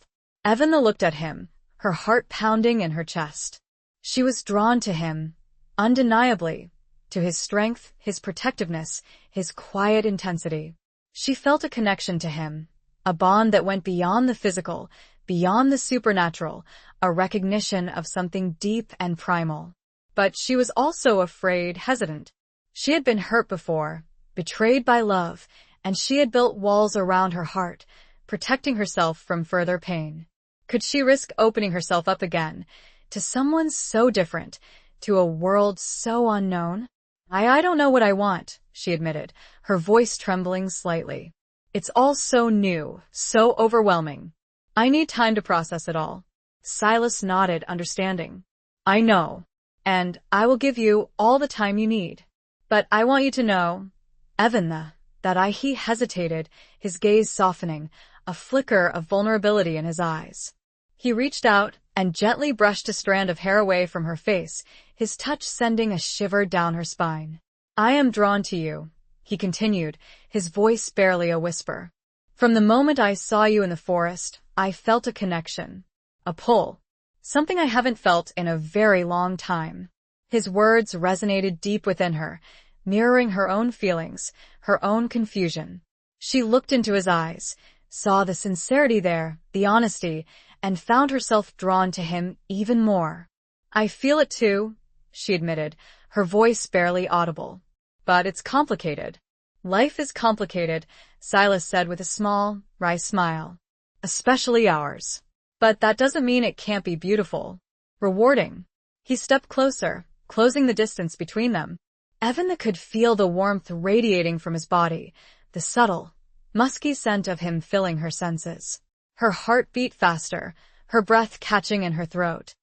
Evan looked at him, her heart pounding in her chest. She was drawn to him, undeniably, to his strength, his protectiveness, his quiet intensity. She felt a connection to him, a bond that went beyond the physical, beyond the supernatural, a recognition of something deep and primal. But she was also afraid, hesitant. She had been hurt before, betrayed by love, and she had built walls around her heart, protecting herself from further pain. Could she risk opening herself up again, to someone so different, to a world so unknown? I don't know what I want, she admitted, her voice trembling slightly. It's all so new, so overwhelming. I need time to process it all. Silas nodded, understanding. I know, and I will give you all the time you need. But I want you to know, Evan, he hesitated, his gaze softening, a flicker of vulnerability in his eyes. He reached out and gently brushed a strand of hair away from her face, his touch sending a shiver down her spine. I am drawn to you, he continued, his voice barely a whisper. From the moment I saw you in the forest, I felt a connection, a pull, something I haven't felt in a very long time. His words resonated deep within her, mirroring her own feelings, her own confusion. She looked into his eyes, saw the sincerity there, the honesty, and found herself drawn to him even more. I feel it too, she admitted, her voice barely audible. But it's complicated. Life is complicated, Silas said with a small, wry smile. Especially ours. But that doesn't mean it can't be beautiful. Rewarding. He stepped closer, closing the distance between them. Evan could feel the warmth radiating from his body, the subtle, musky scent of him filling her senses. Her heart beat faster, her breath catching in her throat.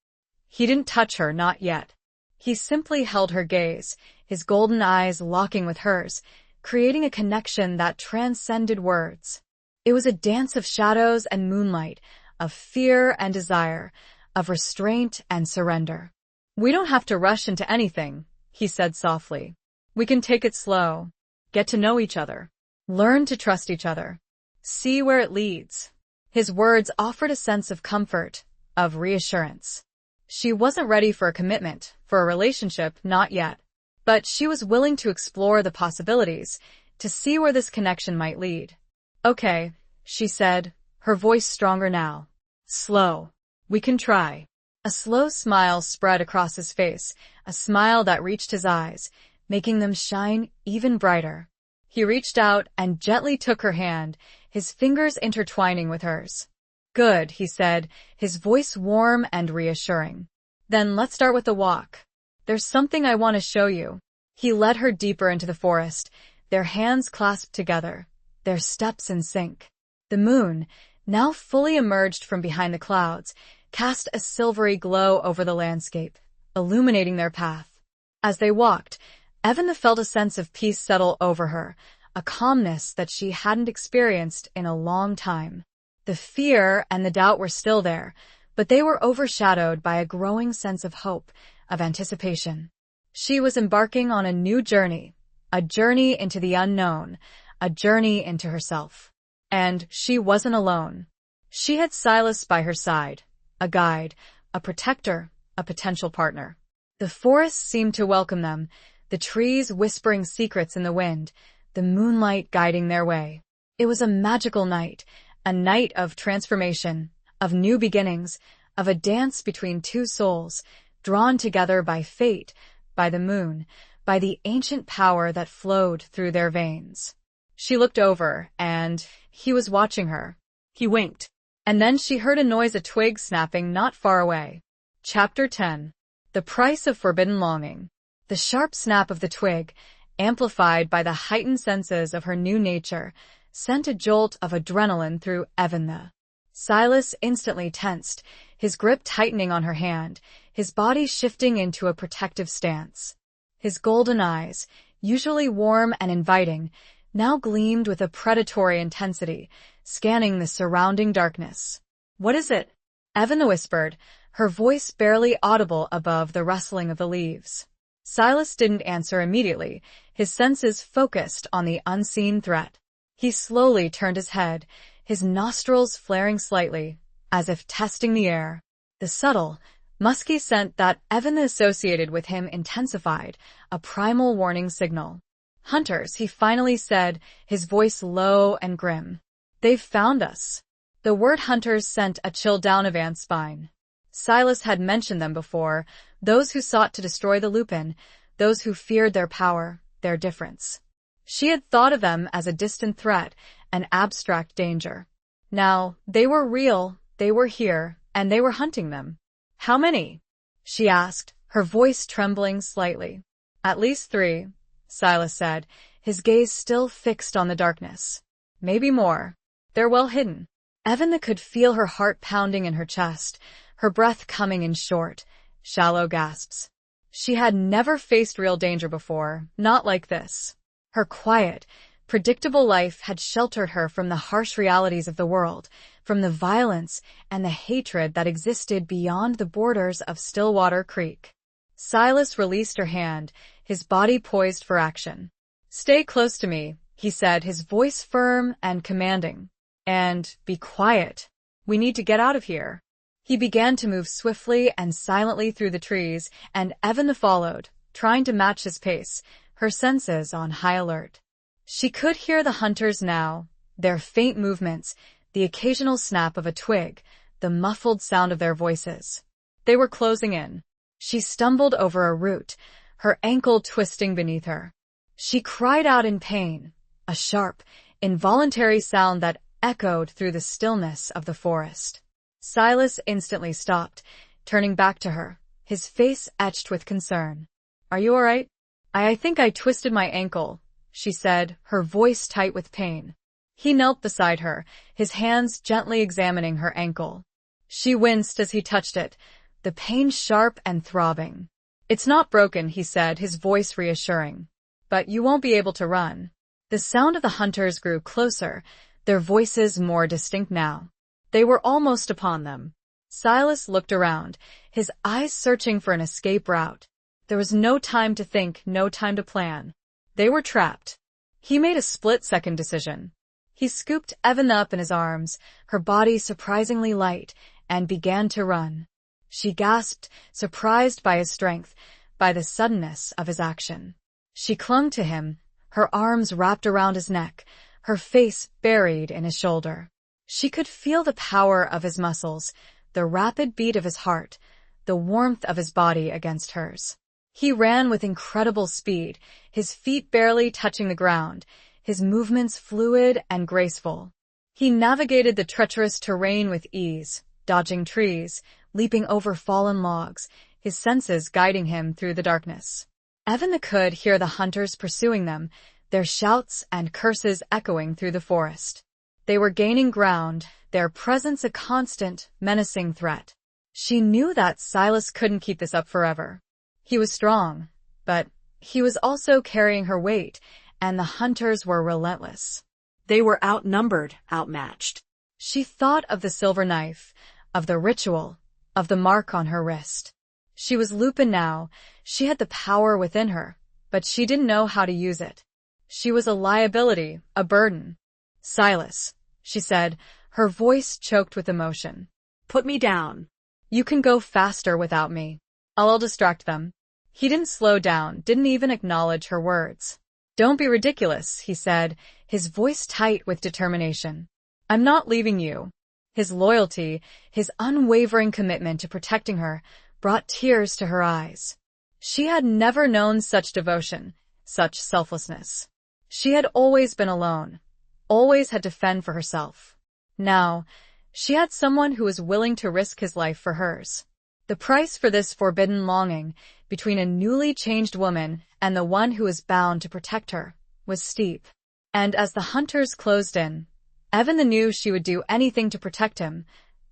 He didn't touch her, not yet. He simply held her gaze, his golden eyes locking with hers, creating a connection that transcended words. It was a dance of shadows and moonlight, of fear and desire, of restraint and surrender. We don't have to rush into anything, he said softly. We can take it slow, get to know each other. Learn to trust each other. See where it leads. His words offered a sense of comfort, of reassurance. She wasn't ready for a commitment, for a relationship, not yet. But she was willing to explore the possibilities, to see where this connection might lead. Okay, she said, her voice stronger now. Slow. We can try. A slow smile spread across his face, a smile that reached his eyes, making them shine even brighter. He reached out and gently took her hand, his fingers intertwining with hers. Good, he said, his voice warm and reassuring. Then let's start with the walk. There's something I want to show you. He led her deeper into the forest, their hands clasped together, their steps in sync. The moon, now fully emerged from behind the clouds, cast a silvery glow over the landscape, illuminating their path. As they walked, Evan felt a sense of peace settle over her, a calmness that she hadn't experienced in a long time. The fear and the doubt were still there, but they were overshadowed by a growing sense of hope, of anticipation. She was embarking on a new journey, a journey into the unknown, a journey into herself. And she wasn't alone. She had Silas by her side, a guide, a protector, a potential partner. The forest seemed to welcome them, the trees whispering secrets in the wind, the moonlight guiding their way. It was a magical night, a night of transformation, of new beginnings, of a dance between two souls, drawn together by fate, by the moon, by the ancient power that flowed through their veins. She looked over, and he was watching her. He winked. And then she heard a noise, a twig snapping not far away. Chapter 10. The Price of Forbidden Longing. The sharp snap of the twig, amplified by the heightened senses of her new nature, sent a jolt of adrenaline through Evan. Silas instantly tensed, his grip tightening on her hand, his body shifting into a protective stance. His golden eyes, usually warm and inviting, now gleamed with a predatory intensity, scanning the surrounding darkness. What is it? Evan whispered, her voice barely audible above the rustling of the leaves. Silas didn't answer immediately, his senses focused on the unseen threat. He slowly turned his head, his nostrils flaring slightly, as if testing the air. The subtle, musky scent that Evan associated with him intensified, a primal warning signal. Hunters, he finally said, his voice low and grim. They've found us. The word hunters sent a chill down Evan's spine. Silas had mentioned them before, those who sought to destroy the Lupin, those who feared their power, their difference. She had thought of them as a distant threat, an abstract danger. Now, they were real, they were here, and they were hunting them. How many? She asked, her voice trembling slightly. At least 3, Silas said, his gaze still fixed on the darkness. Maybe more. They're well hidden. Evan could feel her heart pounding in her chest, her breath coming in short, shallow gasps. She had never faced real danger before, not like this. Her quiet, predictable life had sheltered her from the harsh realities of the world, from the violence and the hatred that existed beyond the borders of Stillwater Creek. Silas released her hand, his body poised for action. Stay close to me, he said, his voice firm and commanding. And be quiet. We need to get out of here. He began to move swiftly and silently through the trees, and Evan followed, trying to match his pace, her senses on high alert. She could hear the hunters now, their faint movements, the occasional snap of a twig, the muffled sound of their voices. They were closing in. She stumbled over a root, her ankle twisting beneath her. She cried out in pain, a sharp, involuntary sound that echoed through the stillness of the forest. Silas instantly stopped, turning back to her, his face etched with concern. Are you all right? I think I twisted my ankle, she said, her voice tight with pain. He knelt beside her, his hands gently examining her ankle. She winced as he touched it, the pain sharp and throbbing. It's not broken, he said, his voice reassuring. But you won't be able to run. The sound of the hunters grew closer, their voices more distinct now. They were almost upon them. Silas looked around, his eyes searching for an escape route. There was no time to think, no time to plan. They were trapped. He made a split-second decision. He scooped Evan up in his arms, her body surprisingly light, and began to run. She gasped, surprised by his strength, by the suddenness of his action. She clung to him, her arms wrapped around his neck, her face buried in his shoulder. She could feel the power of his muscles, the rapid beat of his heart, the warmth of his body against hers. He ran with incredible speed, his feet barely touching the ground, his movements fluid and graceful. He navigated the treacherous terrain with ease, dodging trees, leaping over fallen logs, his senses guiding him through the darkness. Evan could hear the hunters pursuing them, their shouts and curses echoing through the forest. They were gaining ground, their presence a constant, menacing threat. She knew that Silas couldn't keep this up forever. He was strong, but he was also carrying her weight, and the hunters were relentless. They were outnumbered, outmatched. She thought of the silver knife, of the ritual, of the mark on her wrist. She was Lupin now. She had the power within her, but she didn't know how to use it. She was a liability, a burden. "Silas," she said, her voice choked with emotion. "Put me down." "You can go faster without me. I'll distract them." He didn't slow down, didn't even acknowledge her words. "Don't be ridiculous," he said, his voice tight with determination. "I'm not leaving you." His loyalty, his unwavering commitment to protecting her, brought tears to her eyes. She had never known such devotion, such selflessness. She had always been alone, always had to fend for herself. Now, she had someone who was willing to risk his life for hers. The price for this forbidden longing, between a newly changed woman and the one who was bound to protect her, was steep. And as the hunters closed in, Evan knew she would do anything to protect him,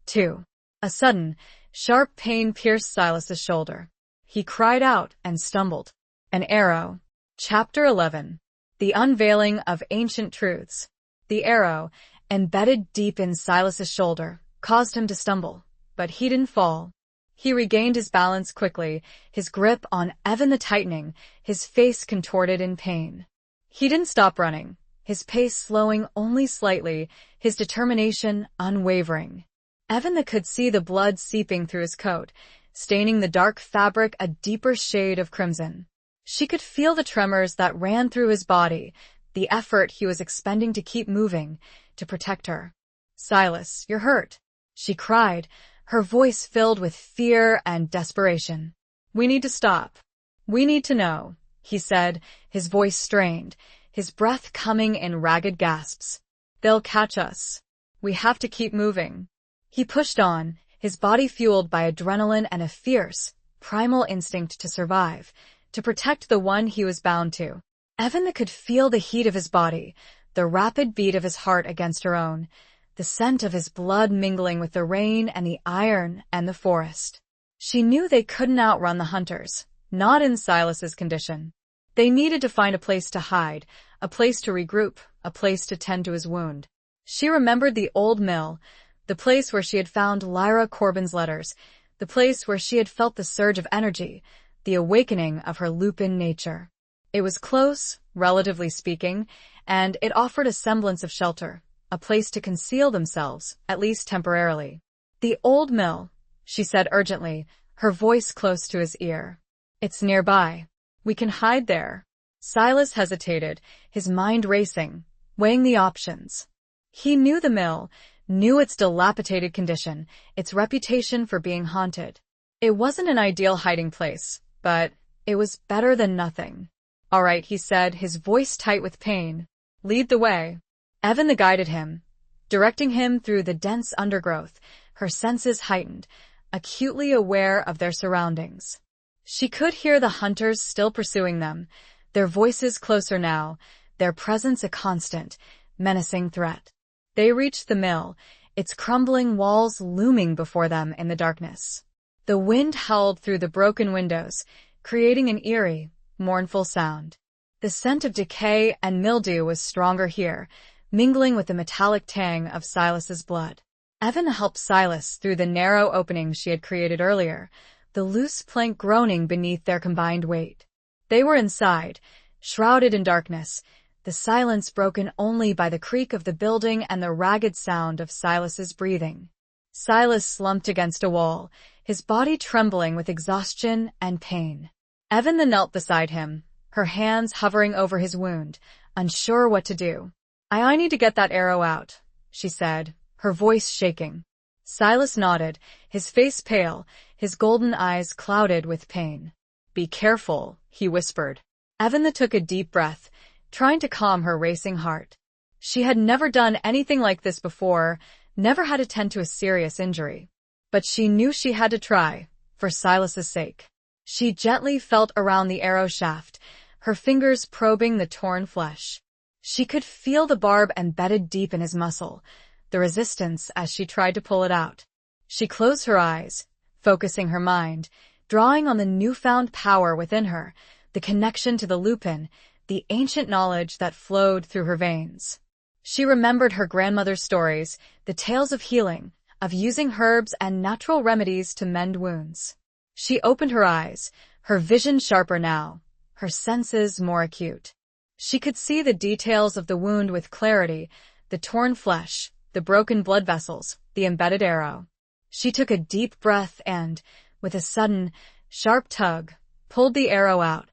too. A sudden, sharp pain pierced Silas's shoulder. He cried out and stumbled. An arrow. Chapter 11. The Unveiling of Ancient Truths. The arrow, embedded deep in Silas's shoulder, caused him to stumble, but he didn't fall. He regained his balance quickly, his grip on Evan tightening, his face contorted in pain. He didn't stop running, his pace slowing only slightly, his determination unwavering. Evan could see the blood seeping through his coat, staining the dark fabric a deeper shade of crimson. She could feel the tremors that ran through his body, the effort he was expending to keep moving, to protect her. "Silas, you're hurt," she cried, her voice filled with fear and desperation. "We need to stop. We need to know," he said, his voice strained, his breath coming in ragged gasps. "They'll catch us. We have to keep moving." He pushed on, his body fueled by adrenaline and a fierce, primal instinct to survive, to protect the one he was bound to. Evan could feel the heat of his body, the rapid beat of his heart against her own, the scent of his blood mingling with the rain and the iron and the forest. She knew they couldn't outrun the hunters, not in Silas's condition. They needed to find a place to hide, a place to regroup, a place to tend to his wound. She remembered the old mill, the place where she had found Lyra Corbin's letters, the place where she had felt the surge of energy, the awakening of her Lupin nature. It was close, relatively speaking, and it offered a semblance of shelter, a place to conceal themselves, at least temporarily. "The old mill," she said urgently, her voice close to his ear. "It's nearby. We can hide there." Silas hesitated, his mind racing, weighing the options. He knew the mill, knew its dilapidated condition, its reputation for being haunted. It wasn't an ideal hiding place, but it was better than nothing. "All right," he said, his voice tight with pain. "Lead the way." Evan guided him, directing him through the dense undergrowth, her senses heightened, acutely aware of their surroundings. She could hear the hunters still pursuing them, their voices closer now, their presence a constant, menacing threat. They reached the mill, its crumbling walls looming before them in the darkness. The wind howled through the broken windows, creating an eerie, mournful sound. The scent of decay and mildew was stronger here, mingling with the metallic tang of Silas's blood. Evan helped Silas through the narrow opening she had created earlier, the loose plank groaning beneath their combined weight. They were inside, shrouded in darkness, the silence broken only by the creak of the building and the ragged sound of Silas's breathing. Silas slumped against a wall, his body trembling with exhaustion and pain. Evan knelt beside him, her hands hovering over his wound, unsure what to do. I need to get that arrow out, she said, her voice shaking. Silas nodded, his face pale, his golden eyes clouded with pain. Be careful, he whispered. Evan took a deep breath, trying to calm her racing heart. She had never done anything like this before, never had to tend to a serious injury. But she knew she had to try, for Silas's sake. She gently felt around the arrow shaft, her fingers probing the torn flesh. She could feel the barb embedded deep in his muscle, the resistance as she tried to pull it out. She closed her eyes, focusing her mind, drawing on the newfound power within her, the connection to the lupin, the ancient knowledge that flowed through her veins. She remembered her grandmother's stories, the tales of healing, of using herbs and natural remedies to mend wounds. She opened her eyes, her vision sharper now, her senses more acute. She could see the details of the wound with clarity, the torn flesh, the broken blood vessels, the embedded arrow. She took a deep breath and, with a sudden, sharp tug, pulled the arrow out.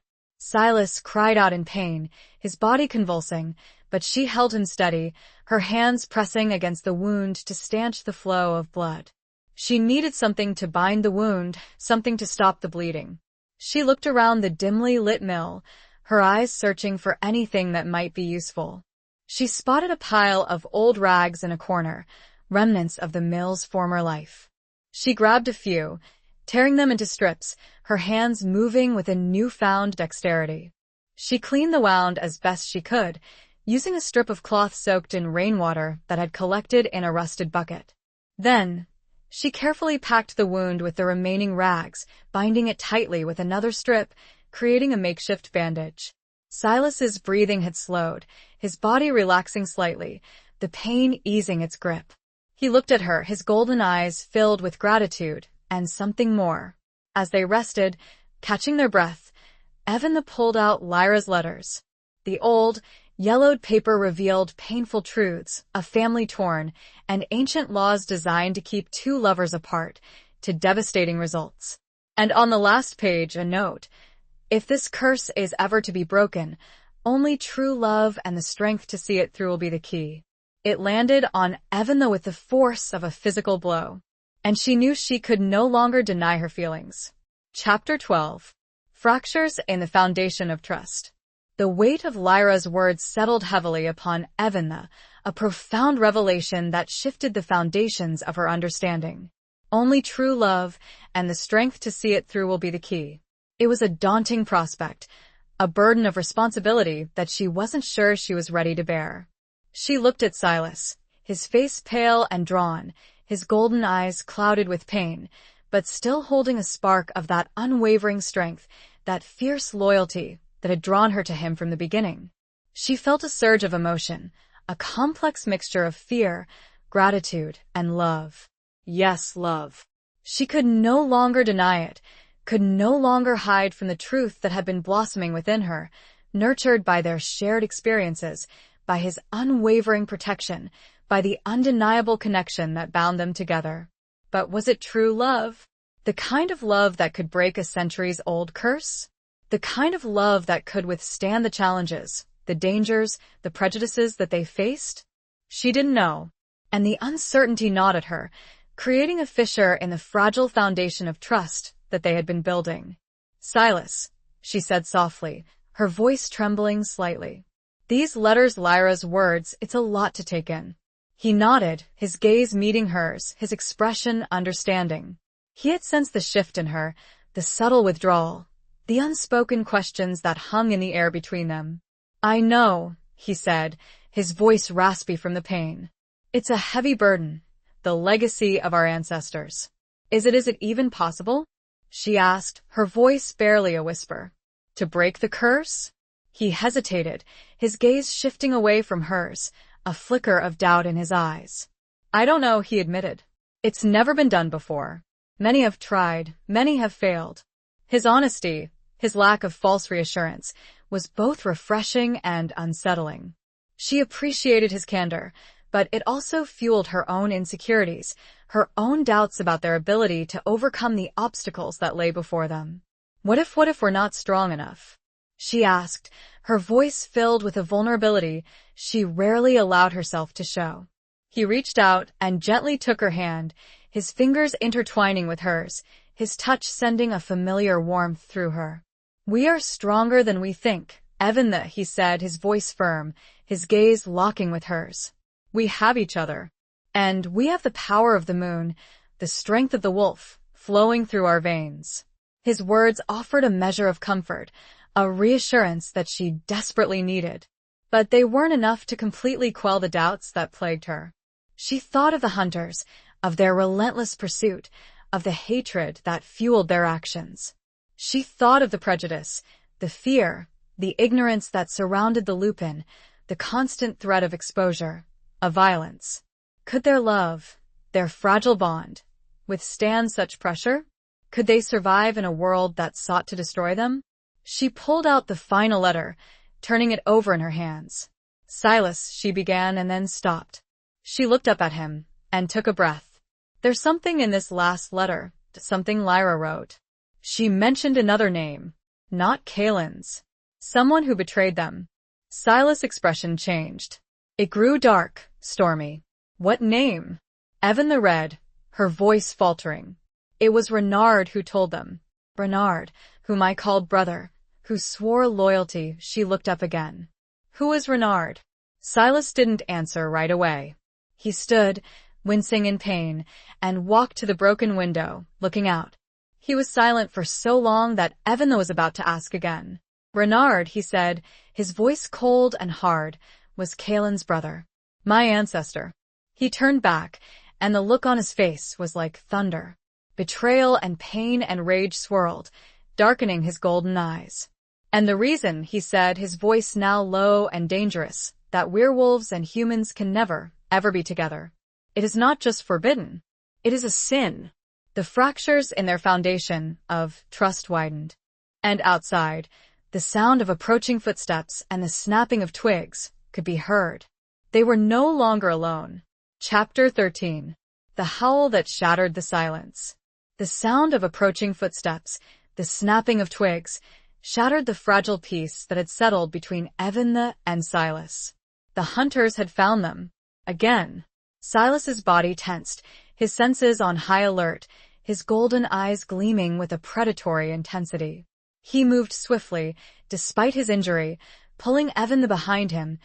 Silas cried out in pain, his body convulsing, but she held him steady, her hands pressing against the wound to stanch the flow of blood. She needed something to bind the wound, something to stop the bleeding. She looked around the dimly lit mill, her eyes searching for anything that might be useful. She spotted a pile of old rags in a corner, remnants of the mill's former life. She grabbed a few, tearing them into strips, her hands moving with a newfound dexterity. She cleaned the wound as best she could, using a strip of cloth soaked in rainwater that had collected in a rusted bucket. Then, she carefully packed the wound with the remaining rags, binding it tightly with another strip, creating a makeshift bandage. Silas's breathing had slowed, his body relaxing slightly, the pain easing its grip. He looked at her, his golden eyes filled with gratitude and something more. As they rested, catching their breath, Evan pulled out Lyra's letters. The old, yellowed paper revealed painful truths, a family torn, and ancient laws designed to keep two lovers apart, to devastating results. And on the last page, a note. If this curse is ever to be broken, only true love and the strength to see it through will be the key. It landed on Evan with the force of a physical blow, and she knew she could no longer deny her feelings. Chapter 12. Fractures in the Foundation of Trust. The weight of Lyra's words settled heavily upon Evan, a profound revelation that shifted the foundations of her understanding. Only true love and the strength to see it through will be the key. It was a daunting prospect, a burden of responsibility that she wasn't sure she was ready to bear. She looked at Silas, his face pale and drawn, his golden eyes clouded with pain, but still holding a spark of that unwavering strength, that fierce loyalty that had drawn her to him from the beginning. She felt a surge of emotion, a complex mixture of fear, gratitude, and love. Yes, love. She could no longer deny it, could no longer hide from the truth that had been blossoming within her, nurtured by their shared experiences, by his unwavering protection, by the undeniable connection that bound them together. But was it true love? The kind of love that could break a centuries-old curse? The kind of love that could withstand the challenges, the dangers, the prejudices that they faced? She didn't know, and the uncertainty gnawed at her, creating a fissure in the fragile foundation of trust that they had been building. Silas, she said softly, her voice trembling slightly. These letters, Lyra's words, it's a lot to take in. He nodded, his gaze meeting hers, his expression understanding. He had sensed the shift in her, the subtle withdrawal, the unspoken questions that hung in the air between them. I know, he said, his voice raspy from the pain. It's a heavy burden, the legacy of our ancestors. Is it even possible? She asked, her voice barely a whisper. To break the curse? He hesitated, his gaze shifting away from hers, a flicker of doubt in his eyes. I don't know, he admitted. It's never been done before. Many have tried, many have failed. His honesty, his lack of false reassurance, was both refreshing and unsettling. She appreciated his candor, but it also fueled her own insecurities, her own doubts about their ability to overcome the obstacles that lay before them. What if we're not strong enough? She asked, her voice filled with a vulnerability she rarely allowed herself to show. He reached out and gently took her hand, his fingers intertwining with hers, his touch sending a familiar warmth through her. "We are stronger than we think, Evan," he said, his voice firm, his gaze locking with hers. "We have each other. And we have the power of the moon, the strength of the wolf, flowing through our veins." His words offered a measure of comfort, a reassurance that she desperately needed. But they weren't enough to completely quell the doubts that plagued her. She thought of the hunters, of their relentless pursuit, of the hatred that fueled their actions. She thought of the prejudice, the fear, the ignorance that surrounded the Lupin, the constant threat of exposure, of violence. Could their love, their fragile bond, withstand such pressure? Could they survive in a world that sought to destroy them? She pulled out the final letter, turning it over in her hands. "Silas," she began and then stopped. She looked up at him and took a breath. "There's something in this last letter, something Lyra wrote." She mentioned another name, not Kalen's. Someone who betrayed them. Silas' expression changed. It grew dark, stormy. "What name?" Evan read, her voice faltering. "It was Renard who told them. Renard, whom I called brother, who swore loyalty." She looked up again. "Who is Renard?" Silas didn't answer right away. He stood, wincing in pain, and walked to the broken window, looking out. He was silent for so long that Evan was about to ask again. "Renard," he said, his voice cold and hard, "was Kalen's brother. My ancestor." He turned back, and the look on his face was like thunder. Betrayal and pain and rage swirled, darkening his golden eyes. "And the reason," he said, his voice now low and dangerous, "that werewolves and humans can never, ever be together. It is not just forbidden. It is a sin." The fractures in their foundation of trust widened. And outside, the sound of approaching footsteps and the snapping of twigs could be heard. They were no longer alone. Chapter 13. The howl that shattered the silence. The sound of approaching footsteps, the snapping of twigs, shattered the fragile peace that had settled between Evan and Silas. The hunters had found them. Again. Silas's body tensed, his senses on high alert, his golden eyes gleaming with a predatory intensity. He moved swiftly, despite his injury, pulling Evan behind him,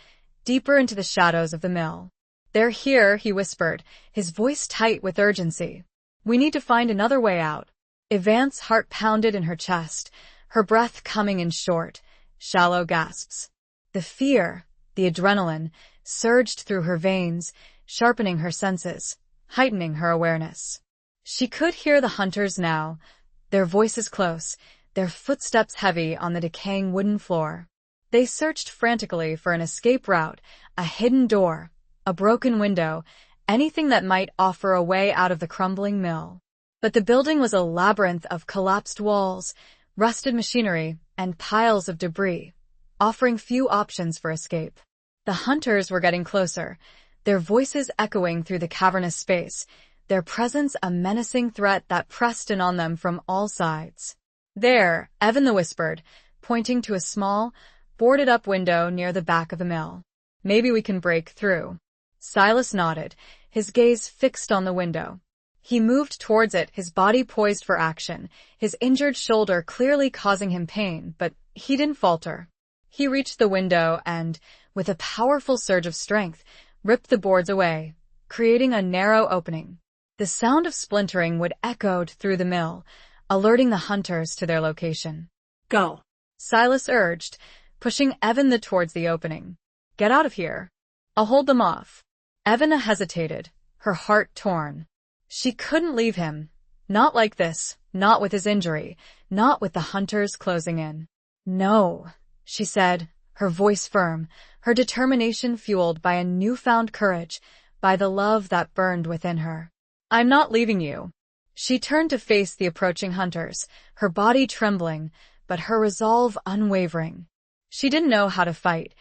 deeper into the shadows of the mill. "They're here," he whispered, his voice tight with urgency. "We need to find another way out." Evan's heart pounded in her chest, her breath coming in short, shallow gasps. The fear, the adrenaline, surged through her veins, sharpening her senses, heightening her awareness. She could hear the hunters now, their voices close, their footsteps heavy on the decaying wooden floor. They searched frantically for an escape route, a hidden door, a broken window, anything that might offer a way out of the crumbling mill. But the building was a labyrinth of collapsed walls, rusted machinery, and piles of debris, offering few options for escape. The hunters were getting closer, their voices echoing through the cavernous space, their presence a menacing threat that pressed in on them from all sides. "There," Evan whispered, pointing to a small, boarded-up window near the back of the mill. "Maybe we can break through." Silas nodded, his gaze fixed on the window. He moved towards it, his body poised for action, his injured shoulder clearly causing him pain, but he didn't falter. He reached the window and, with a powerful surge of strength, ripped the boards away, creating a narrow opening. The sound of splintering would echoed through the mill, alerting the hunters to their location. "Go," Silas urged, pushing Evan towards the opening. "Get out of here. I'll hold them off." Evan hesitated, her heart torn. She couldn't leave him. Not like this, not with his injury, not with the hunters closing in. "No," she said, her voice firm, her determination fueled by a newfound courage, by the love that burned within her. "I'm not leaving you." She turned to face the approaching hunters, her body trembling, but her resolve unwavering. She didn't know how to fight,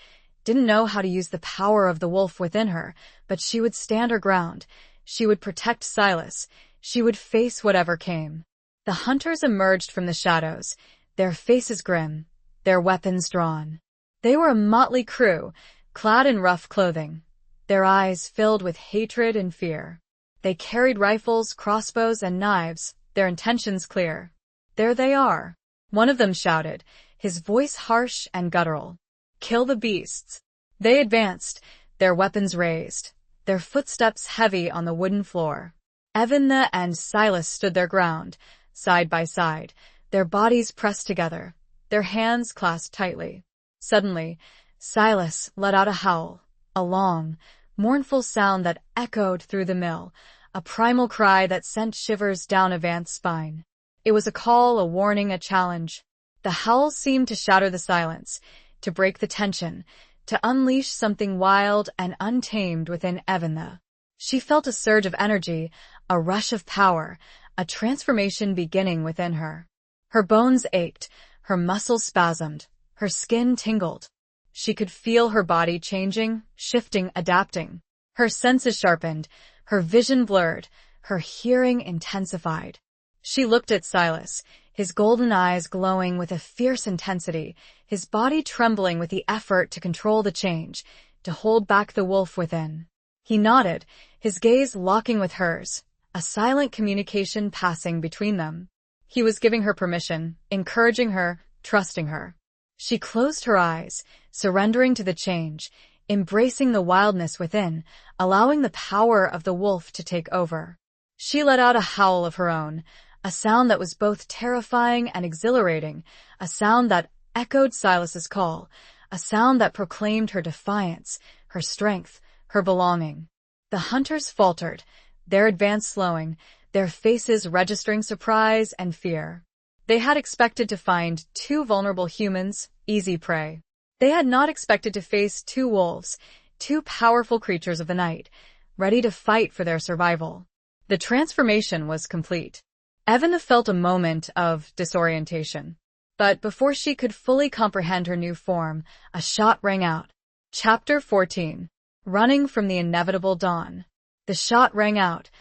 didn't know how to use the power of the wolf within her, but she would stand her ground. She would protect Silas. She would face whatever came. The hunters emerged from the shadows, their faces grim, their weapons drawn. They were a motley crew, clad in rough clothing, their eyes filled with hatred and fear. They carried rifles, crossbows, and knives, their intentions clear. "There they are," one of them shouted, his voice harsh and guttural. "Kill the beasts." They advanced, their weapons raised, their footsteps heavy on the wooden floor. Evanna and Silas stood their ground, side by side, their bodies pressed together, their hands clasped tightly. Suddenly, Silas let out a howl, a long, mournful sound that echoed through the mill, a primal cry that sent shivers down Evan's spine. It was a call, a warning, a challenge. The howl seemed to shatter the silence, to break the tension, to unleash something wild and untamed within Evanna. She felt a surge of energy, a rush of power, a transformation beginning within her. Her bones ached, her muscles spasmed, her skin tingled. She could feel her body changing, shifting, adapting. Her senses sharpened, her vision blurred, her hearing intensified. She looked at Silas, his golden eyes glowing with a fierce intensity, his body trembling with the effort to control the change, to hold back the wolf within. He nodded, his gaze locking with hers, a silent communication passing between them. He was giving her permission, encouraging her, trusting her. She closed her eyes, surrendering to the change, embracing the wildness within, allowing the power of the wolf to take over. She let out a howl of her own, a sound that was both terrifying and exhilarating, a sound that echoed Silas's call, a sound that proclaimed her defiance, her strength, her belonging. The hunters faltered, their advance slowing, their faces registering surprise and fear. They had expected to find two vulnerable humans, easy prey. They had not expected to face two wolves, two powerful creatures of the night, ready to fight for their survival. The transformation was complete. Evanna felt a moment of disorientation. But before she could fully comprehend her new form, a shot rang out. Chapter 14. Running from the Inevitable Dawn. The shot rang out,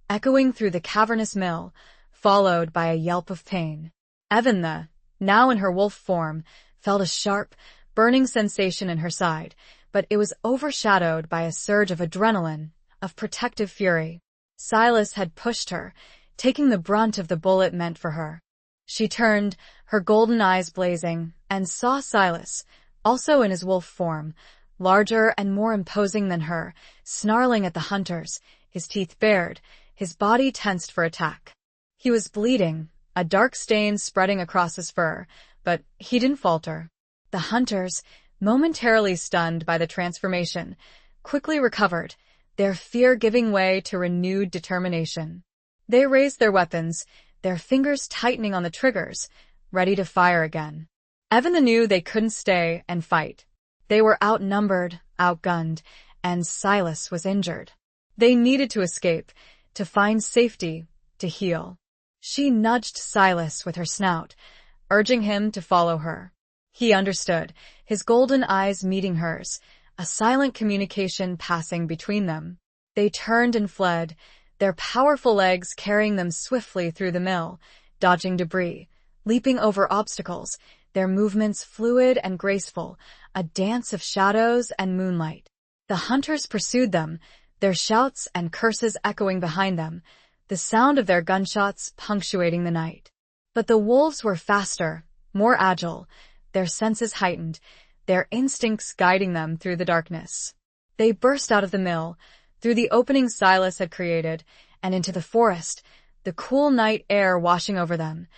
echoing through the cavernous mill, followed by a yelp of pain. Evanna, now in her wolf form, felt a sharp, burning sensation in her side, but it was overshadowed by a surge of adrenaline, of protective fury. Silas had pushed her, taking the brunt of the bullet meant for her. She turned, her golden eyes blazing, and saw Silas, also in his wolf form, larger and more imposing than her, snarling at the hunters, his teeth bared, his body tensed for attack. He was bleeding, a dark stain spreading across his fur, but he didn't falter. The hunters, momentarily stunned by the transformation, quickly recovered, their fear giving way to renewed determination. They raised their weapons, their fingers tightening on the triggers, ready to fire again. Evanna knew they couldn't stay and fight. They were outnumbered, outgunned, and Silas was injured. They needed to escape, to find safety, to heal. She nudged Silas with her snout, urging him to follow her. He understood, his golden eyes meeting hers, a silent communication passing between them. They turned and fled, their powerful legs carrying them swiftly through the mill, dodging debris, leaping over obstacles, their movements fluid and graceful, a dance of shadows and moonlight. The hunters pursued them, their shouts and curses echoing behind them, the sound of their gunshots punctuating the night. But the wolves were faster, more agile, their senses heightened, their instincts guiding them through the darkness. They burst out of the mill, through the opening Silas had created, and into the forest, the cool night air washing over them,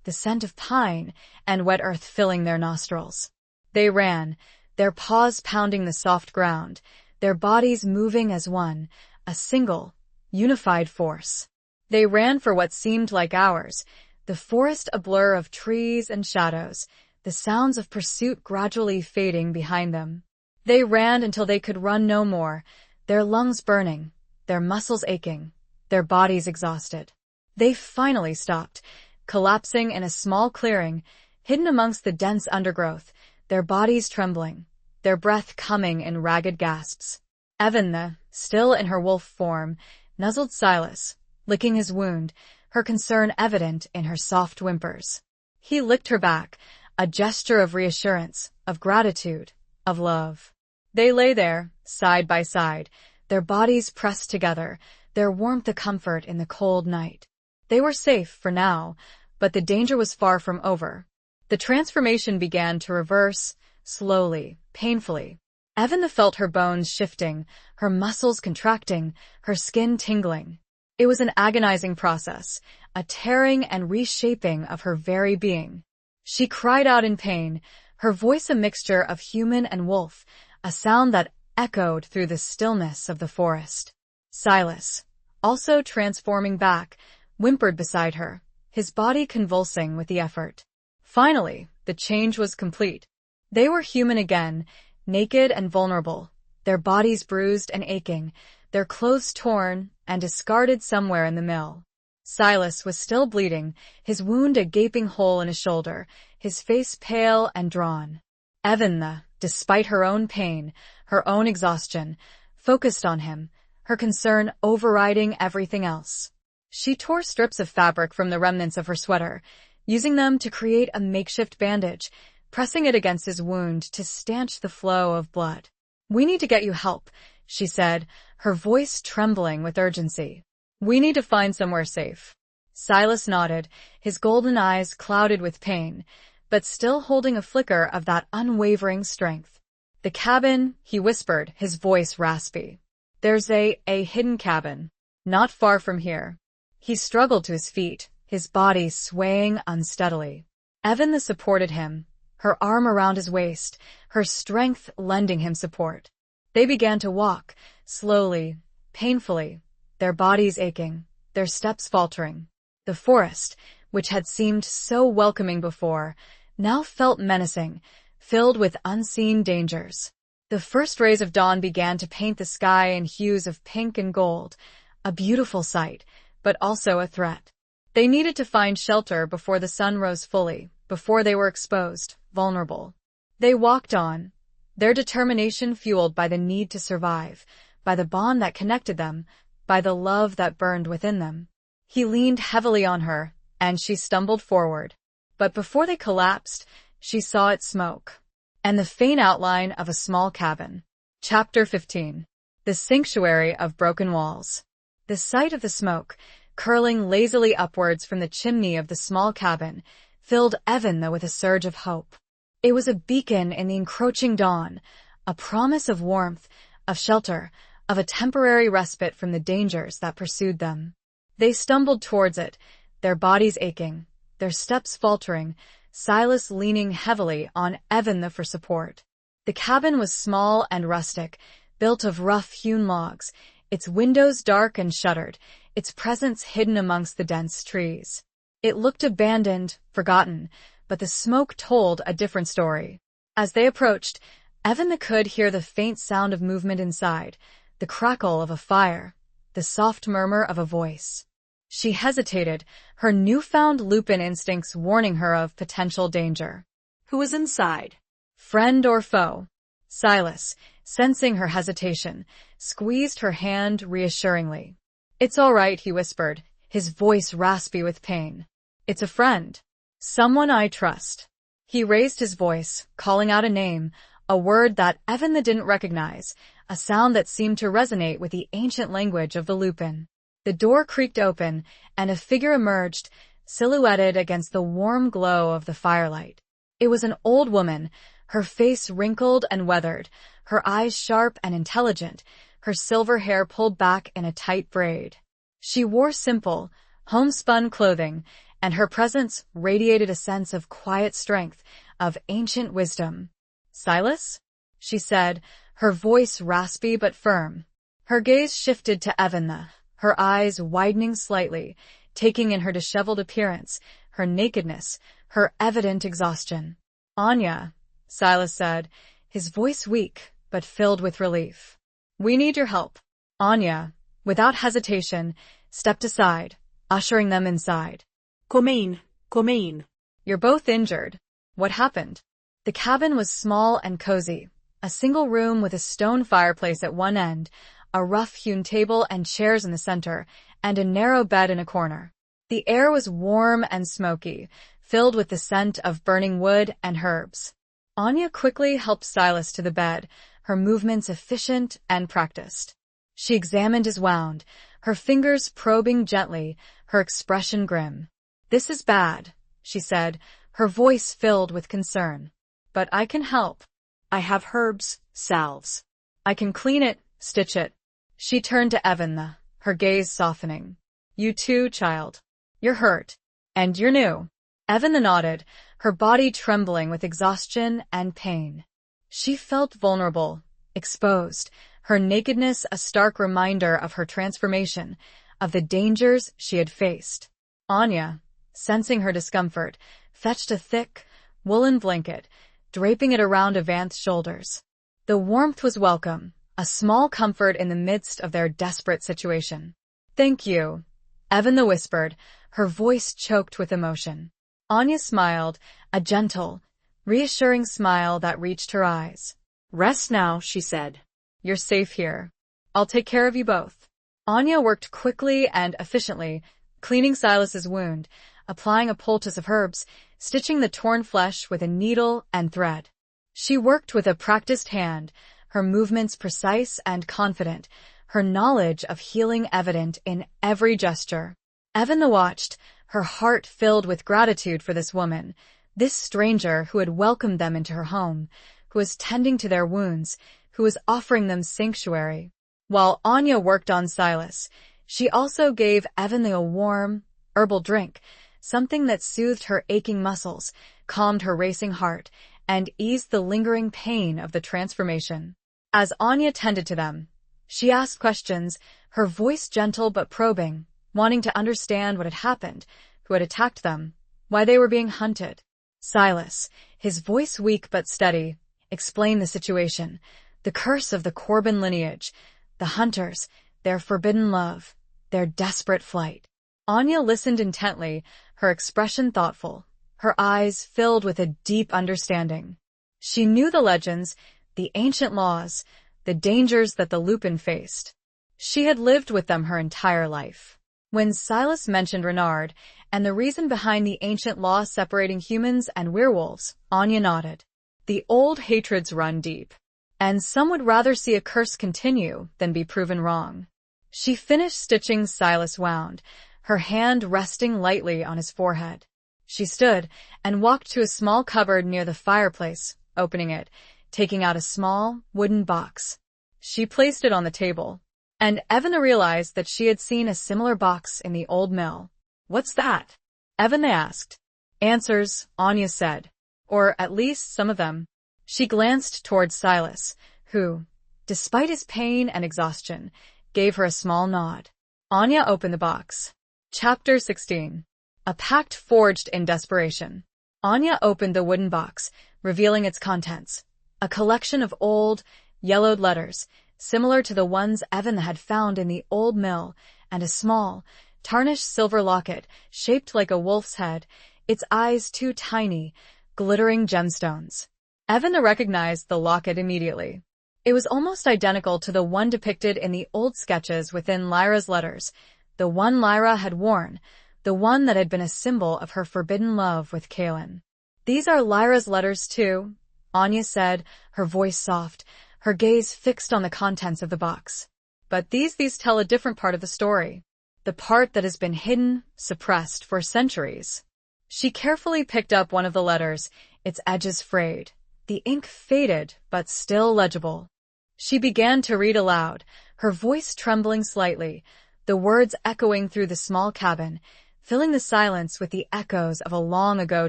the scent of pine and wet earth filling their nostrils. They ran, their paws pounding the soft ground, their bodies moving as one, a single, unified force. They ran for what seemed like hours, the forest a blur of trees and shadows, the sounds of pursuit gradually fading behind them. They ran until they could run no more, their lungs burning, their muscles aching, their bodies exhausted. They finally stopped, collapsing in a small clearing, hidden amongst the dense undergrowth, their bodies trembling, their breath coming in ragged gasps. Evan, still in her wolf form, nuzzled Silas, licking his wound, her concern evident in her soft whimpers. He licked her back, a gesture of reassurance, of gratitude, of love. They lay there, side by side, their bodies pressed together, their warmth a comfort in the cold night. They were safe for now, but the danger was far from over. The transformation began to reverse, slowly, painfully. Evan felt her bones shifting, her muscles contracting, her skin tingling. It was an agonizing process, a tearing and reshaping of her very being. She cried out in pain, her voice a mixture of human and wolf, a sound that echoed through the stillness of the forest. Silas, also transforming back, whimpered beside her, his body convulsing with the effort. Finally, the change was complete. They were human again, naked and vulnerable, their bodies bruised and aching, their clothes torn and discarded somewhere in the mill. Silas was still bleeding, his wound a gaping hole in his shoulder, his face pale and drawn. Evan, despite her own pain, her own exhaustion, focused on him, her concern overriding everything else. She tore strips of fabric from the remnants of her sweater, using them to create a makeshift bandage, pressing it against his wound to stanch the flow of blood. "We need to get you help," she said, her voice trembling with urgency. "We need to find somewhere safe." Silas nodded, his golden eyes clouded with pain, but still holding a flicker of that unwavering strength. "The cabin," he whispered, his voice raspy. "There's a hidden cabin, not far from here." He struggled to his feet, his body swaying unsteadily. Evan supported him, her arm around his waist, her strength lending him support. They began to walk, slowly, painfully, their bodies aching, their steps faltering. The forest, which had seemed so welcoming before, now felt menacing, filled with unseen dangers. The first rays of dawn began to paint the sky in hues of pink and gold, a beautiful sight, but also a threat. They needed to find shelter before the sun rose fully, before they were exposed, vulnerable. They walked on, their determination fueled by the need to survive, by the bond that connected them, by the love that burned within them. He leaned heavily on her, and she stumbled forward. But before they collapsed, she saw it smoke, and the faint outline of a small cabin. Chapter 15. The Sanctuary of Broken Walls. The sight of the smoke, curling lazily upwards from the chimney of the small cabin, filled Evan with a surge of hope. It was a beacon in the encroaching dawn, a promise of warmth, of shelter, of a temporary respite from the dangers that pursued them. They stumbled towards it, their bodies aching, their steps faltering, Silas leaning heavily on Evan for support. The cabin was small and rustic, built of rough-hewn logs, its windows dark and shuttered, its presence hidden amongst the dense trees. It looked abandoned, forgotten, but the smoke told a different story. As they approached, Evan could hear the faint sound of movement inside, the crackle of a fire, the soft murmur of a voice. She hesitated, her newfound lupin instincts warning her of potential danger. Who was inside? Friend or foe? Silas, sensing her hesitation, squeezed her hand reassuringly. "It's all right," he whispered, his voice raspy with pain. "It's a friend. Someone I trust." He raised his voice, calling out a name, a word that Evan didn't recognize, a sound that seemed to resonate with the ancient language of the lupin. The door creaked open, and a figure emerged, silhouetted against the warm glow of the firelight. It was an old woman, her face wrinkled and weathered, her eyes sharp and intelligent, her silver hair pulled back in a tight braid. She wore simple, homespun clothing, and her presence radiated a sense of quiet strength, of ancient wisdom. "Silas?" she said, her voice raspy but firm. Her gaze shifted to Evan, her eyes widening slightly, taking in her disheveled appearance, her nakedness, her evident exhaustion. "Anya," Silas said, his voice weak but filled with relief. "We need your help." Anya, without hesitation, stepped aside, ushering them inside. Come in, come in. "You're both injured. What happened?" The cabin was small and cozy, a single room with a stone fireplace at one end, a rough-hewn table and chairs in the center, and a narrow bed in a corner. The air was warm and smoky, filled with the scent of burning wood and herbs. Anya quickly helped Silas to the bed, her movements efficient and practiced. She examined his wound, her fingers probing gently, her expression grim. "This is bad," she said, her voice filled with concern. "But I can help. I have herbs, salves. I can clean it, stitch it." She turned to Evan, her gaze softening. "You too, child. You're hurt. And you're new." Evan nodded, her body trembling with exhaustion and pain. She felt vulnerable, exposed, her nakedness a stark reminder of her transformation, of the dangers she had faced. Anya, sensing her discomfort, fetched a thick, woolen blanket, draping it around Evan's shoulders. The warmth was welcome, a small comfort in the midst of their desperate situation. "Thank you," Evan whispered, her voice choked with emotion. Anya smiled, a gentle, reassuring smile that reached her eyes. "Rest now," she said. "You're safe here. I'll take care of you both." Anya worked quickly and efficiently, cleaning Silas's wound, applying a poultice of herbs, stitching the torn flesh with a needle and thread. She worked with a practiced hand, her movements precise and confident, her knowledge of healing evident in every gesture. Evan watched, her heart filled with gratitude for this woman, this stranger who had welcomed them into her home, who was tending to their wounds, who was offering them sanctuary. While Anya worked on Silas, she also gave Evan a warm, herbal drink, something that soothed her aching muscles, calmed her racing heart, and eased the lingering pain of the transformation. As Anya tended to them, she asked questions, her voice gentle but probing, wanting to understand what had happened, who had attacked them, why they were being hunted. Silas, his voice weak but steady, explained the situation, the curse of the Corbin lineage, the hunters, their forbidden love, their desperate flight. Anya listened intently, her expression thoughtful, her eyes filled with a deep understanding. She knew the legends, the ancient laws, the dangers that the Lupin faced. She had lived with them her entire life. When Silas mentioned Renard and the reason behind the ancient law separating humans and werewolves, Anya nodded. The old hatreds run deep, and some would rather see a curse continue than be proven wrong. She finished stitching Silas' wound, her hand resting lightly on his forehead. She stood and walked to a small cupboard near the fireplace, opening it, taking out a small, wooden box. She placed it on the table, and Evan realized that she had seen a similar box in the old mill. "What's that?" Evan asked. "Answers," Anya said. "Or at least some of them." She glanced towards Silas, who, despite his pain and exhaustion, gave her a small nod. Anya opened the box. Chapter 16. A Pact Forged in Desperation. Anya opened the wooden box, revealing its contents. A collection of old, yellowed letters, similar to the ones Evan had found in the old mill, and a small, tarnished silver locket shaped like a wolf's head, its eyes two tiny, glittering gemstones. Evan recognized the locket immediately. It was almost identical to the one depicted in the old sketches within Lyra's letters, the one Lyra had worn, the one that had been a symbol of her forbidden love with Kaelin. "These are Lyra's letters too," Anya said, her voice soft, her gaze fixed on the contents of the box. "But these tell a different part of the story. The part that has been hidden, suppressed for centuries." She carefully picked up one of the letters, its edges frayed, the ink faded but still legible. She began to read aloud, her voice trembling slightly, the words echoing through the small cabin, filling the silence with the echoes of a long-ago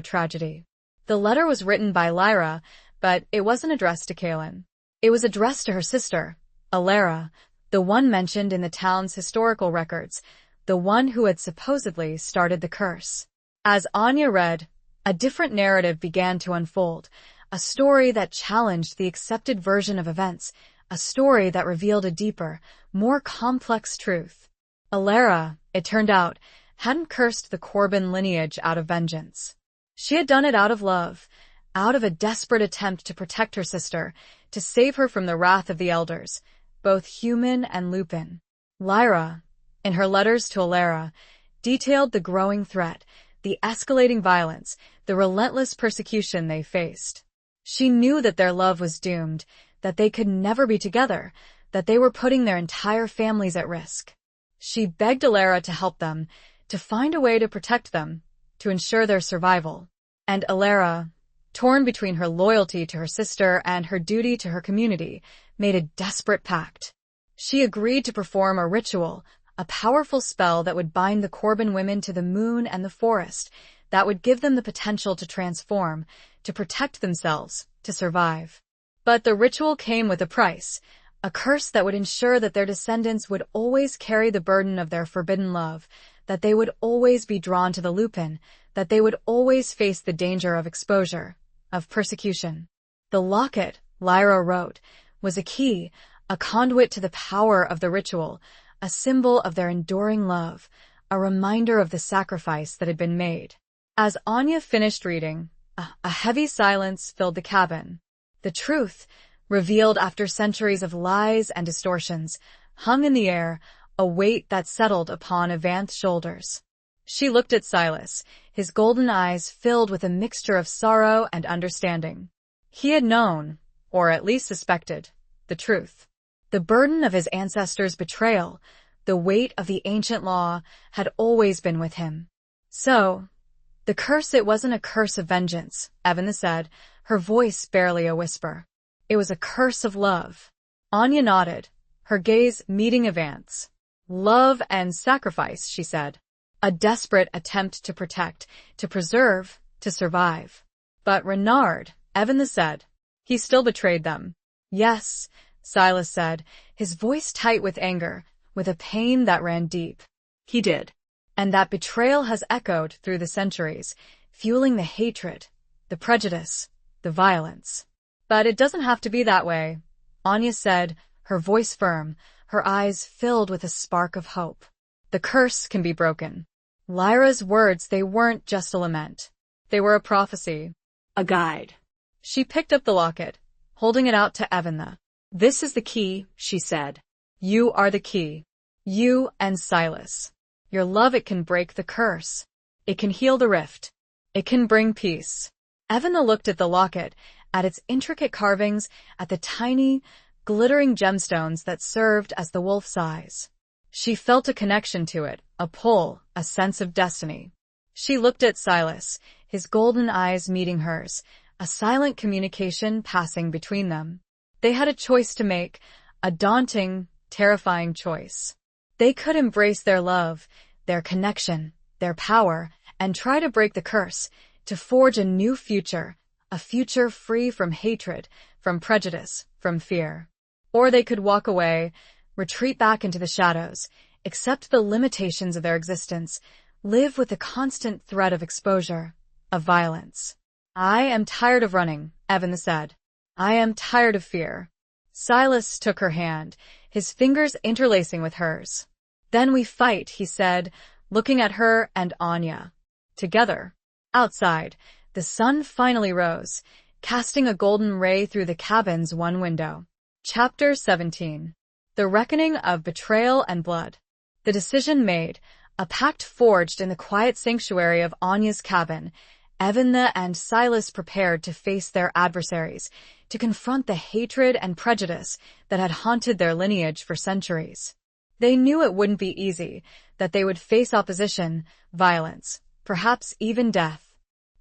tragedy. The letter was written by Lyra, but it wasn't addressed to Kaelin. It was addressed to her sister, Alara, the one mentioned in the town's historical records, the one who had supposedly started the curse. As Anya read, a different narrative began to unfold, a story that challenged the accepted version of events, a story that revealed a deeper, more complex truth. Alara, it turned out, hadn't cursed the Corbin lineage out of vengeance. She had done it out of love, out of a desperate attempt to protect her sister, to save her from the wrath of the elders, both human and Lupin. Lyra, in her letters to Alara, detailed the growing threat, the escalating violence, the relentless persecution they faced. She knew that their love was doomed, that they could never be together, that they were putting their entire families at risk. She begged Alara to help them, to find a way to protect them, to ensure their survival. And Alara, torn between her loyalty to her sister and her duty to her community, made a desperate pact. She agreed to perform a ritual, a powerful spell that would bind the Corbin women to the moon and the forest, that would give them the potential to transform, to protect themselves, to survive. But the ritual came with a price, a curse that would ensure that their descendants would always carry the burden of their forbidden love, that they would always be drawn to the Lupin, that they would always face the danger of exposure, of persecution. The locket, Lyra wrote, was a key, a conduit to the power of the ritual, a symbol of their enduring love, a reminder of the sacrifice that had been made. As Anya finished reading, a heavy silence filled the cabin. The truth, revealed after centuries of lies and distortions, hung in the air, a weight that settled upon Evanth's shoulders. She looked at Silas, his golden eyes filled with a mixture of sorrow and understanding. He had known, or at least suspected, the truth. The burden of his ancestors' betrayal, the weight of the ancient law, had always been with him. So, the curse, it wasn't a curse of vengeance, Evan said, her voice barely a whisper. It was a curse of love. Anya nodded, her gaze meeting Evanth's. Love and sacrifice, she said. A desperate attempt to protect, to preserve, to survive. But Renard, Evan said, he still betrayed them. Yes, Silas said, his voice tight with anger, with a pain that ran deep. He did. And that betrayal has echoed through the centuries, fueling the hatred, the prejudice, the violence. But it doesn't have to be that way, Anya said, her voice firm, her eyes filled with a spark of hope. The curse can be broken. Lyra's words, they weren't just a lament. They were a prophecy. A guide. She picked up the locket, holding it out to Evan. This is the key, she said. You are the key. You and Silas. Your love, it can break the curse. It can heal the rift. It can bring peace. Evan looked at the locket, at its intricate carvings, at the tiny, glittering gemstones that served as the wolf's eyes. She felt a connection to it, a pull, a sense of destiny. She looked at Silas, his golden eyes meeting hers, a silent communication passing between them. They had a choice to make, a daunting, terrifying choice. They could embrace their love, their connection, their power, and try to break the curse, to forge a new future, a future free from hatred, from prejudice, from fear. Or they could walk away, retreat back into the shadows, accept the limitations of their existence, live with the constant threat of exposure, of violence. I am tired of running, Evan said. I am tired of fear. Silas took her hand, his fingers interlacing with hers. Then we fight, he said, looking at her and Anya. Together. Outside, the sun finally rose, casting a golden ray through the cabin's one window. Chapter 17. The Reckoning of Betrayal and Blood. The decision made, a pact forged in the quiet sanctuary of Anya's cabin, Evan and Silas prepared to face their adversaries, to confront the hatred and prejudice that had haunted their lineage for centuries. They knew it wouldn't be easy, that they would face opposition, violence, perhaps even death.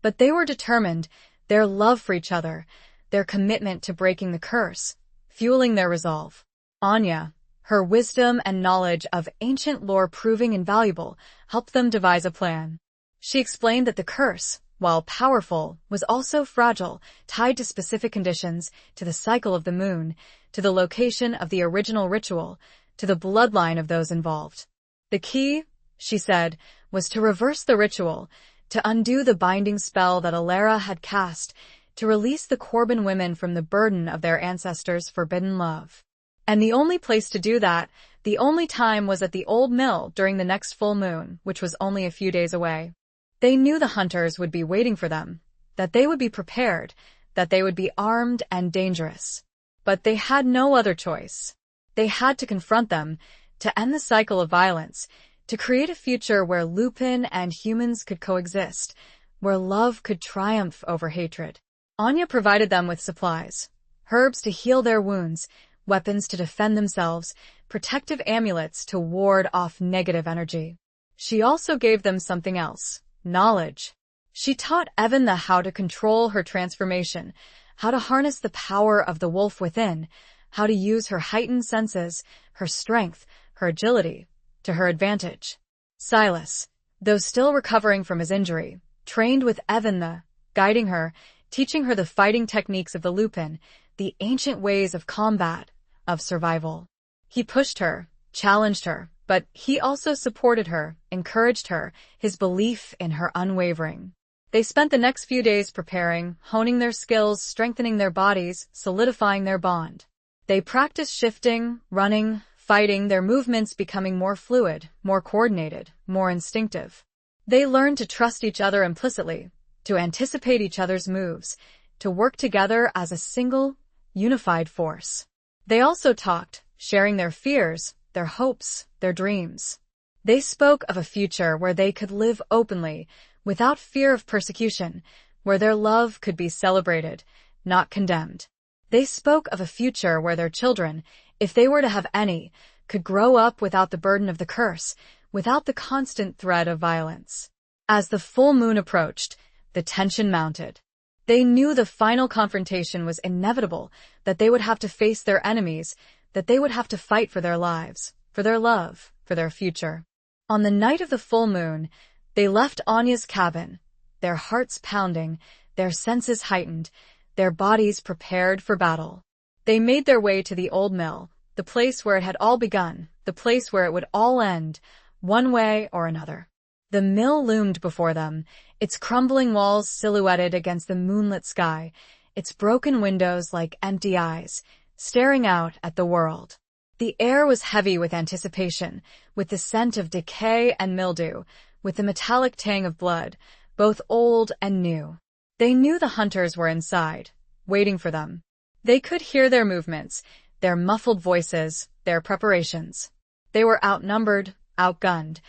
But they were determined, their love for each other, their commitment to breaking the curse, fueling their resolve. Anya, her wisdom and knowledge of ancient lore proving invaluable, helped them devise a plan. She explained that the curse, while powerful, was also fragile, tied to specific conditions, to the cycle of the moon, to the location of the original ritual, to the bloodline of those involved. The key, she said, was to reverse the ritual, to undo the binding spell that Alara had cast, to release the Corbin women from the burden of their ancestors' forbidden love. And the only place to do that, the only time, was at the old mill during the next full moon, which was only a few days away. They knew the hunters would be waiting for them, that they would be prepared, that they would be armed and dangerous. But they had no other choice. They had to confront them, to end the cycle of violence, to create a future where Lupin and humans could coexist, where love could triumph over hatred. Anya provided them with supplies, herbs to heal their wounds, weapons to defend themselves, protective amulets to ward off negative energy. She also gave them something else, knowledge. She taught Evan how to control her transformation, how to harness the power of the wolf within, how to use her heightened senses, her strength, her agility, to her advantage. Silas, though still recovering from his injury, trained with Evan, guiding her, teaching her the fighting techniques of the Lupin, the ancient ways of combat, of survival. He pushed her, challenged her, but he also supported her, encouraged her, his belief in her unwavering. They spent the next few days preparing, honing their skills, strengthening their bodies, solidifying their bond. They practiced shifting, running, fighting, their movements becoming more fluid, more coordinated, more instinctive. They learned to trust each other implicitly, to anticipate each other's moves, to work together as a single, unified force. They also talked, sharing their fears, their hopes, their dreams. They spoke of a future where they could live openly, without fear of persecution, where their love could be celebrated, not condemned. They spoke of a future where their children, if they were to have any, could grow up without the burden of the curse, without the constant threat of violence. As the full moon approached, the tension mounted. They knew the final confrontation was inevitable, that they would have to face their enemies, that they would have to fight for their lives, for their love, for their future. On the night of the full moon, they left Anya's cabin, their hearts pounding, their senses heightened, their bodies prepared for battle. They made their way to the old mill, the place where it had all begun, the place where it would all end, one way or another. The mill loomed before them, its crumbling walls silhouetted against the moonlit sky, its broken windows like empty eyes, staring out at the world. The air was heavy with anticipation, with the scent of decay and mildew, with the metallic tang of blood, both old and new. They knew the hunters were inside, waiting for them. They could hear their movements, their muffled voices, their preparations. They were outnumbered, outgunned,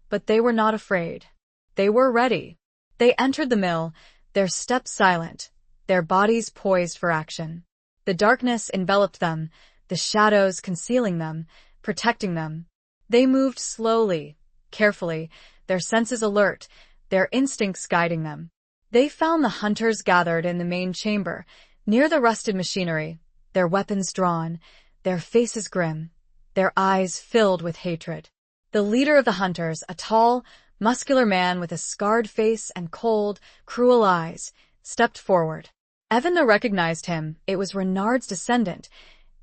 but they were not afraid. They were ready. They entered the mill, their steps silent, their bodies poised for action. The darkness enveloped them, the shadows concealing them, protecting them. They moved slowly, carefully, their senses alert, their instincts guiding them. They found the hunters gathered in the main chamber, near the rusted machinery, their weapons drawn, their faces grim, their eyes filled with hatred. The leader of the hunters, a tall, muscular man with a scarred face and cold, cruel eyes, stepped forward. Evan recognized him. It was Renard's descendant,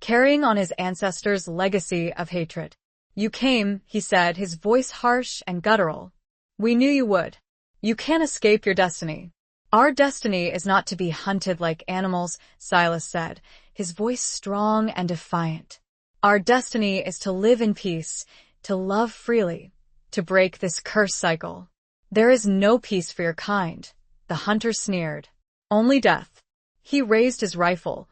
carrying on his ancestors' legacy of hatred. "You came," he said, his voice harsh and guttural. "We knew you would. You can't escape your destiny." "Our destiny is not to be hunted like animals," Silas said, his voice strong and defiant. "Our destiny is to live in peace, to love freely, to break this curse cycle." "There is no peace for your kind," the hunter sneered. "Only death." He raised his rifle,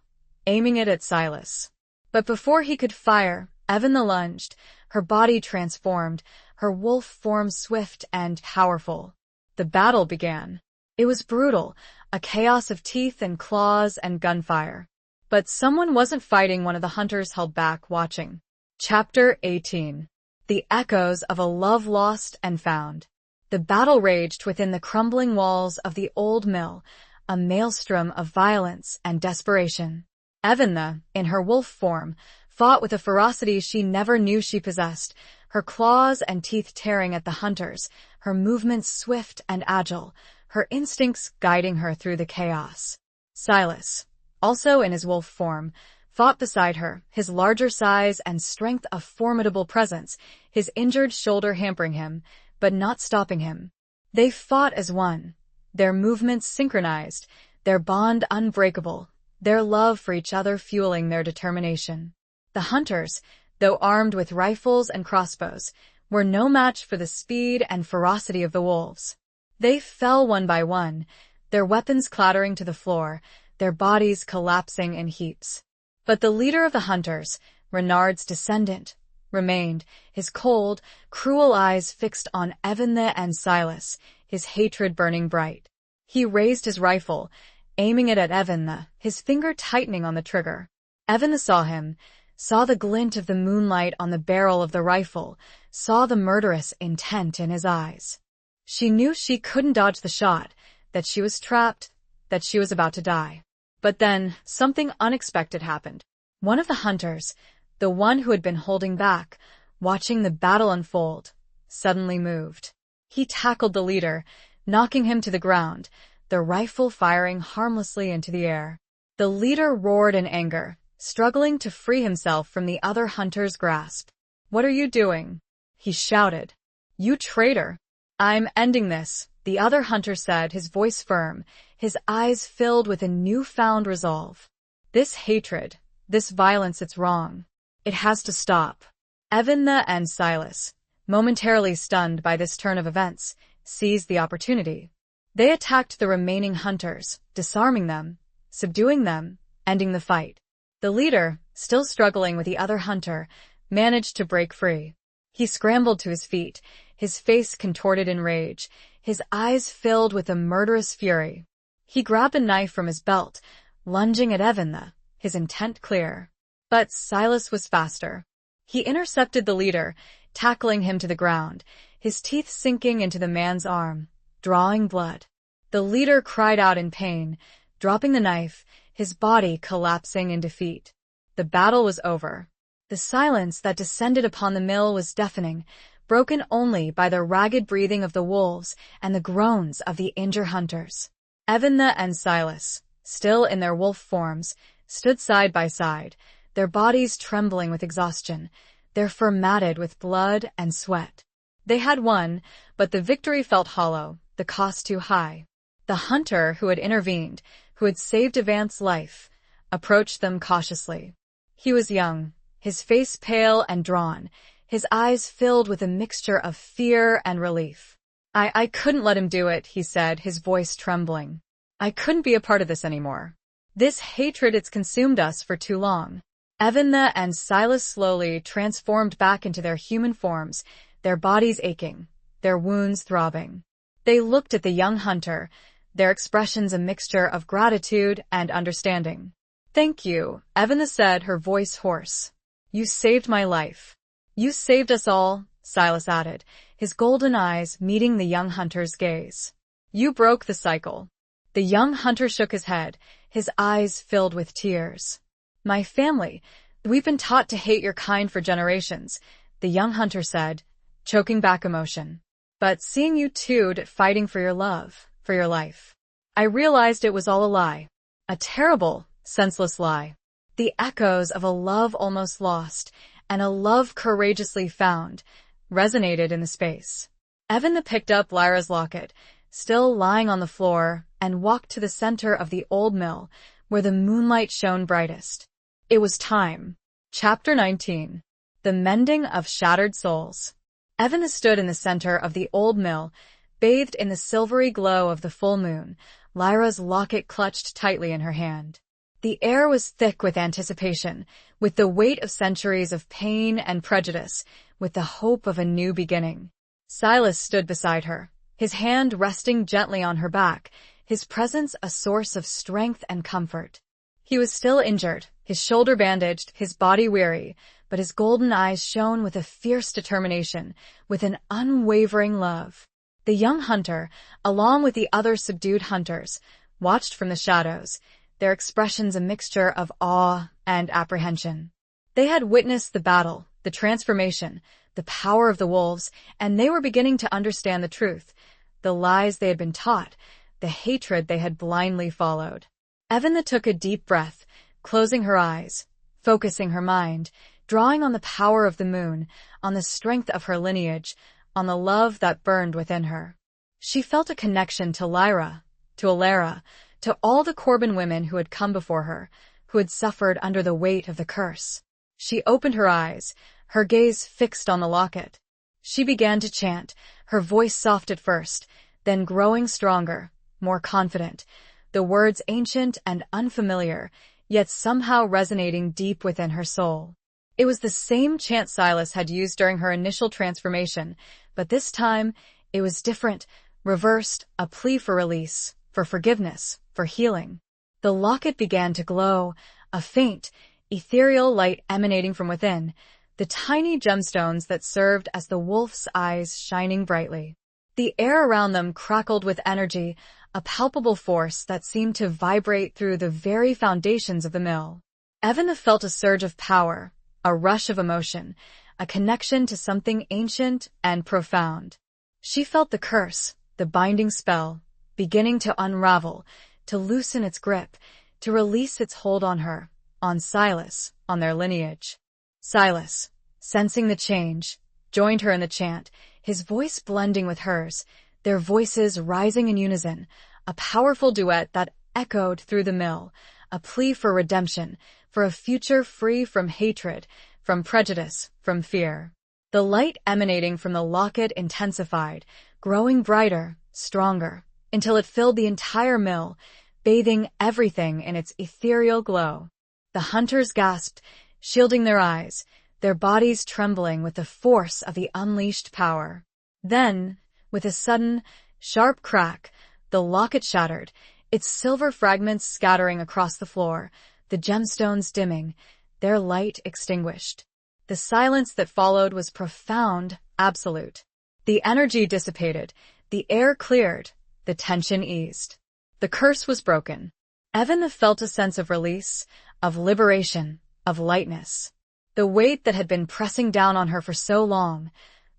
aiming it at Silas. But before he could fire, Evan lunged, her body transformed, her wolf form swift and powerful. The battle began. It was brutal, a chaos of teeth and claws and gunfire. But someone wasn't fighting. One of the hunters held back, watching. Chapter 18. The Echoes of a Love Lost and Found. The battle raged within the crumbling walls of the old mill, a maelstrom of violence and desperation. Evan, in her wolf form, fought with a ferocity she never knew she possessed, her claws and teeth tearing at the hunters, her movements swift and agile, her instincts guiding her through the chaos. Silas, also in his wolf form, fought beside her, his larger size and strength a formidable presence, his injured shoulder hampering him, but not stopping him. They fought as one, their movements synchronized, their bond unbreakable, their love for each other fueling their determination. The hunters, though armed with rifles and crossbows, were no match for the speed and ferocity of the wolves. They fell one by one, their weapons clattering to the floor, their bodies collapsing in heaps. But the leader of the hunters, Renard's descendant, remained, his cold, cruel eyes fixed on Eventha and Silas, his hatred burning bright. He raised his rifle, aiming it at Eventha, his finger tightening on the trigger. Eventha saw him, saw the glint of the moonlight on the barrel of the rifle, saw the murderous intent in his eyes. She knew she couldn't dodge the shot, that she was trapped, that she was about to die. But then, something unexpected happened. One of the hunters, the one who had been holding back, watching the battle unfold, suddenly moved. He tackled the leader, knocking him to the ground, the rifle firing harmlessly into the air. The leader roared in anger, struggling to free himself from the other hunter's grasp. "What are you doing?" he shouted. "You traitor!" "I'm ending this," the other hunter said, his voice firm, his eyes filled with a newfound resolve. "This hatred, this violence, it's wrong. It has to stop." Eventha and Silas, momentarily stunned by this turn of events, seized the opportunity. They attacked the remaining hunters, disarming them, subduing them, ending the fight. The leader, still struggling with the other hunter, managed to break free. He scrambled to his feet, his face contorted in rage, his eyes filled with a murderous fury. He grabbed a knife from his belt, lunging at Eventha, his intent clear. But Silas was faster. He intercepted the leader, tackling him to the ground, his teeth sinking into the man's arm, drawing blood. The leader cried out in pain, dropping the knife, his body collapsing in defeat. The battle was over. The silence that descended upon the mill was deafening, broken only by the ragged breathing of the wolves and the groans of the injured hunters. Eventha and Silas, still in their wolf forms, stood side by side, their bodies trembling with exhaustion, their fur matted with blood and sweat. They had won, but the victory felt hollow, the cost too high. The hunter who had intervened, who had saved Evant's life, approached them cautiously. He was young, his face pale and drawn, his eyes filled with a mixture of fear and relief. I couldn't let him do it," he said, his voice trembling. "I couldn't be a part of this anymore. This hatred, it's consumed us for too long." Eventha and Silas slowly transformed back into their human forms, their bodies aching, their wounds throbbing. They looked at the young hunter, their expressions a mixture of gratitude and understanding. "Thank you," Eventha said, her voice hoarse. "You saved my life." "You saved us all," Silas added, his golden eyes meeting the young hunter's gaze. "You broke the cycle." The young hunter shook his head, his eyes filled with tears. "My family, we've been taught to hate your kind for generations," the young hunter said, choking back emotion. "But seeing you two fighting for your love, for your life, I realized it was all a lie. A terrible, senseless lie. The echoes of a love almost lost, and a love courageously found, resonated in the space." Eventha picked up Lyra's locket, still lying on the floor, and walked to the center of the old mill, where the moonlight shone brightest. It was time. Chapter 19. The Mending of Shattered Souls. Eventha stood in the center of the old mill, bathed in the silvery glow of the full moon, Lyra's locket clutched tightly in her hand. The air was thick with anticipation, with the weight of centuries of pain and prejudice, with the hope of a new beginning. Silas stood beside her, his hand resting gently on her back, his presence a source of strength and comfort. He was still injured, his shoulder bandaged, his body weary, but his golden eyes shone with a fierce determination, with an unwavering love. The young hunter, along with the other subdued hunters, watched from the shadows, their expressions a mixture of awe and apprehension. They had witnessed the battle, the transformation, the power of the wolves, and they were beginning to understand the truth, the lies they had been taught, the hatred they had blindly followed. Eventha took a deep breath, closing her eyes, focusing her mind, drawing on the power of the moon, on the strength of her lineage, on the love that burned within her. She felt a connection to Lyra, to Alara, to all the Corbin women who had come before her, who had suffered under the weight of the curse. She opened her eyes, her gaze fixed on the locket. She began to chant, her voice soft at first, then growing stronger, more confident, the words ancient and unfamiliar, yet somehow resonating deep within her soul. It was the same chant Silas had used during her initial transformation, but this time it was different, reversed, a plea for release, for forgiveness, for healing. The locket began to glow, a faint, ethereal light emanating from within, the tiny gemstones that served as the wolf's eyes shining brightly. The air around them crackled with energy, a palpable force that seemed to vibrate through the very foundations of the mill. Evan felt a surge of power, a rush of emotion, a connection to something ancient and profound. She felt the curse, the binding spell, beginning to unravel, to loosen its grip, to release its hold on her, on Silas, on their lineage. Silas, sensing the change, joined her in the chant, his voice blending with hers, their voices rising in unison, a powerful duet that echoed through the mill, a plea for redemption, for a future free from hatred, from prejudice, from fear. The light emanating from the locket intensified, growing brighter, stronger, until it filled the entire mill, bathing everything in its ethereal glow. The hunters gasped, shielding their eyes, their bodies trembling with the force of the unleashed power. Then, with a sudden, sharp crack, the locket shattered, its silver fragments scattering across the floor, the gemstones dimming, their light extinguished. The silence that followed was profound, absolute. The energy dissipated, the air cleared, the tension eased. The curse was broken. Evan felt a sense of release, of liberation, of lightness. The weight that had been pressing down on her for so long,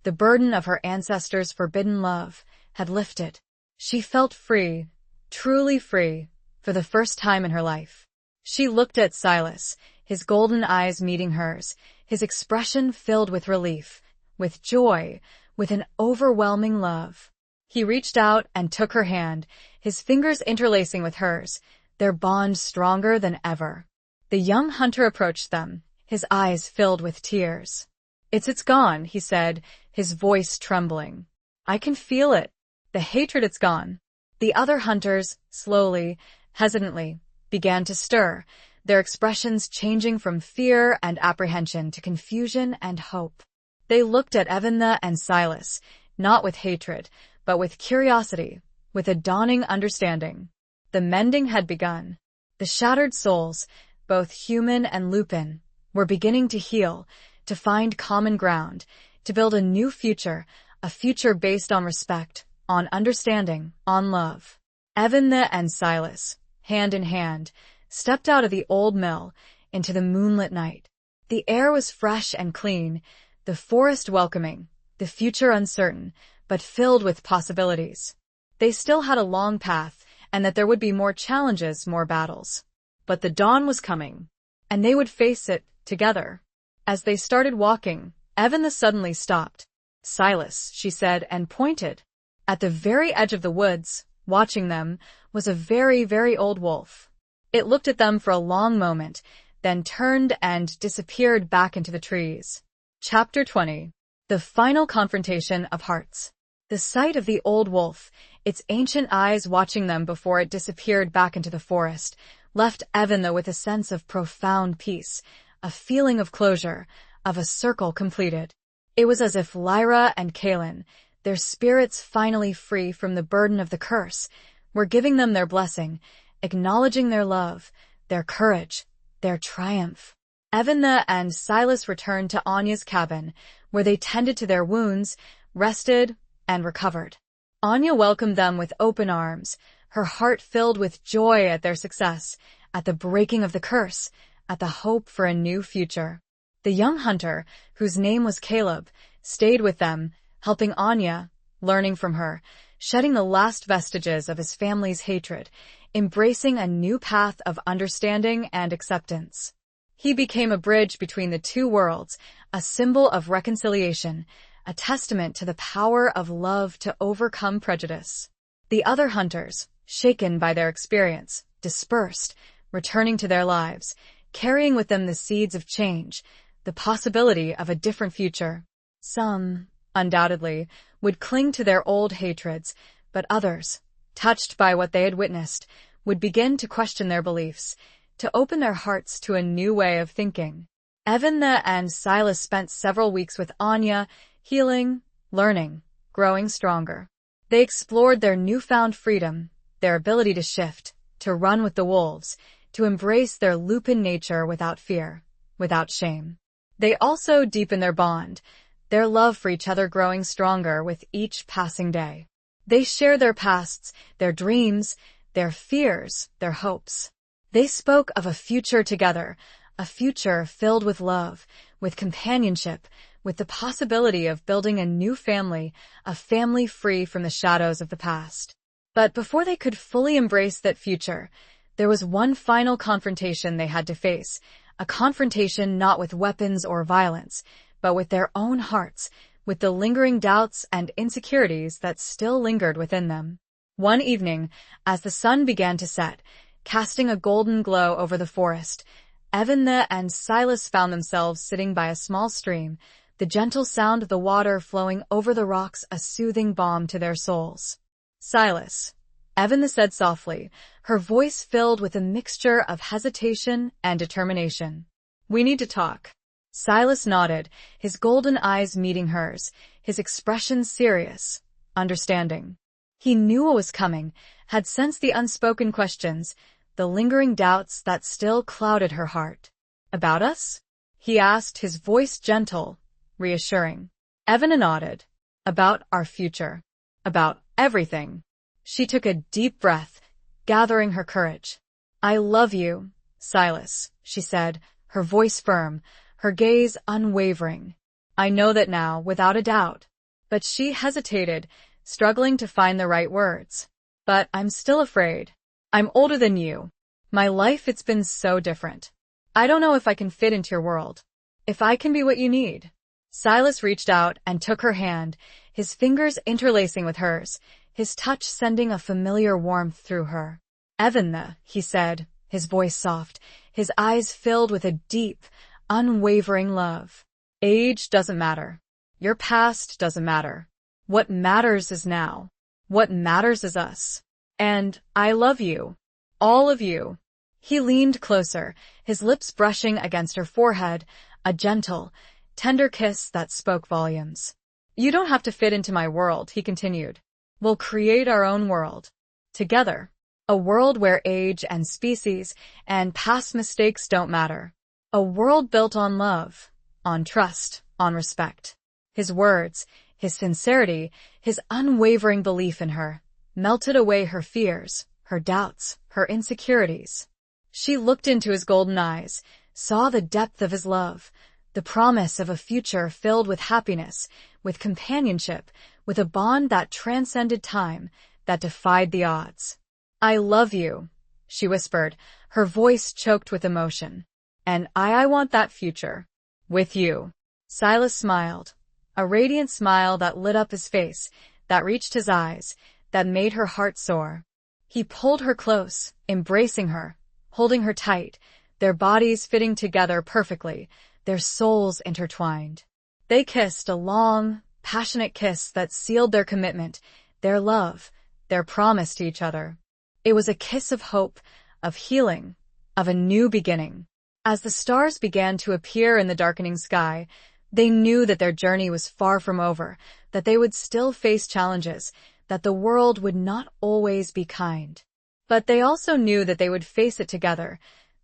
the burden of her ancestors' forbidden love, had lifted. She felt free, truly free, for the first time in her life. She looked at Silas, his golden eyes meeting hers, his expression filled with relief, with joy, with an overwhelming love. He reached out and took her hand, his fingers interlacing with hers, their bond stronger than ever. The young hunter approached them, his eyes filled with tears. It's gone, he said, his voice trembling. I can feel it. The hatred, it's gone. The other hunters, slowly, hesitantly, began to stir, their expressions changing from fear and apprehension to confusion and hope. They looked at Evanna and Silas, not with hatred, but with curiosity, with a dawning understanding. The mending had begun. The shattered souls, both human and lupin, were beginning to heal, to find common ground, to build a new future, a future based on respect, on understanding, on love. Evanna and Silas, hand in hand, stepped out of the old mill into the moonlit night. The air was fresh and clean, the forest welcoming, the future uncertain, but filled with possibilities. They still had a long path, and that there would be more challenges, more battles. But the dawn was coming, and they would face it together. As they started walking, Evanna suddenly stopped. Silas, she said, and pointed. At the very edge of the woods, watching them, was a very, very old wolf. It looked at them for a long moment, then turned and disappeared back into the trees. Chapter 20. The Final Confrontation of Hearts. The sight of the old wolf, its ancient eyes watching them before it disappeared back into the forest, left Evanna with a sense of profound peace, a feeling of closure, of a circle completed. It was as if Lyra and Kaelin, their spirits finally free from the burden of the curse, were giving them their blessing, acknowledging their love, their courage, their triumph. Evanna and Silas returned to Anya's cabin, where they tended to their wounds, rested, and recovered. Anya welcomed them with open arms, her heart filled with joy at their success, at the breaking of the curse, at the hope for a new future. The young hunter, whose name was Caleb, stayed with them, helping Anya, learning from her, shedding the last vestiges of his family's hatred, embracing a new path of understanding and acceptance. He became a bridge between the two worlds, a symbol of reconciliation, a testament to the power of love to overcome prejudice. The other hunters, shaken by their experience, dispersed, returning to their lives, carrying with them the seeds of change, the possibility of a different future. Some, undoubtedly, would cling to their old hatreds, but others, touched by what they had witnessed, would begin to question their beliefs, to open their hearts to a new way of thinking. Evan and Silas spent several weeks with Anya, healing, learning, growing stronger. They explored their newfound freedom, their ability to shift, to run with the wolves, to embrace their lupin nature without fear, without shame. They also deepened their bond, their love for each other growing stronger with each passing day. They shared their pasts, their dreams, their fears, their hopes. They spoke of a future together, a future filled with love, with companionship, with the possibility of building a new family, a family free from the shadows of the past. But before they could fully embrace that future, there was one final confrontation they had to face, a confrontation not with weapons or violence, but with their own hearts, with the lingering doubts and insecurities that still lingered within them. One evening, as the sun began to set, casting a golden glow over the forest, Evan and Silas found themselves sitting by a small stream, the gentle sound of the water flowing over the rocks a soothing balm to their souls. "Silas," Evan said softly, her voice filled with a mixture of hesitation and determination. "We need to talk." Silas nodded, his golden eyes meeting hers, his expression serious, understanding. He knew what was coming, had sensed the unspoken questions, the lingering doubts that still clouded her heart. "About us?" he asked, his voice gentle, reassuring. Evan nodded. "About our future. About everything." She took a deep breath, gathering her courage. "I love you, Silas," she said, her voice firm, her gaze unwavering. "I know that now, without a doubt." But she hesitated, struggling to find the right words. "But I'm still afraid. I'm older than you. My life, it's been so different. I don't know if I can fit into your world. If I can be what you need." Silas reached out and took her hand, his fingers interlacing with hers, his touch sending a familiar warmth through her. "Evan," he said, his voice soft, his eyes filled with a deep, unwavering love. "Age doesn't matter. Your past doesn't matter. What matters is now. What matters is us. And I love you. All of you." He leaned closer, his lips brushing against her forehead, a gentle, tender kiss that spoke volumes. "You don't have to fit into my world," he continued. "We'll create our own world. Together. A world where age and species and past mistakes don't matter. A world built on love, on trust, on respect." His words, his sincerity, his unwavering belief in her, melted away her fears, her doubts, her insecurities. She looked into his golden eyes, saw the depth of his love, the promise of a future filled with happiness, with companionship, with a bond that transcended time, that defied the odds. "I love you," she whispered, her voice choked with emotion. "And I want that future. With you." Silas smiled, a radiant smile that lit up his face, that reached his eyes, that made her heart soar. He pulled her close, embracing her, holding her tight, their bodies fitting together perfectly, their souls intertwined. They kissed, a long, passionate kiss that sealed their commitment, their love, their promise to each other. It was a kiss of hope, of healing, of a new beginning. As the stars began to appear in the darkening sky, they knew that their journey was far from over, that they would still face challenges, that the world would not always be kind. But they also knew that they would face it together,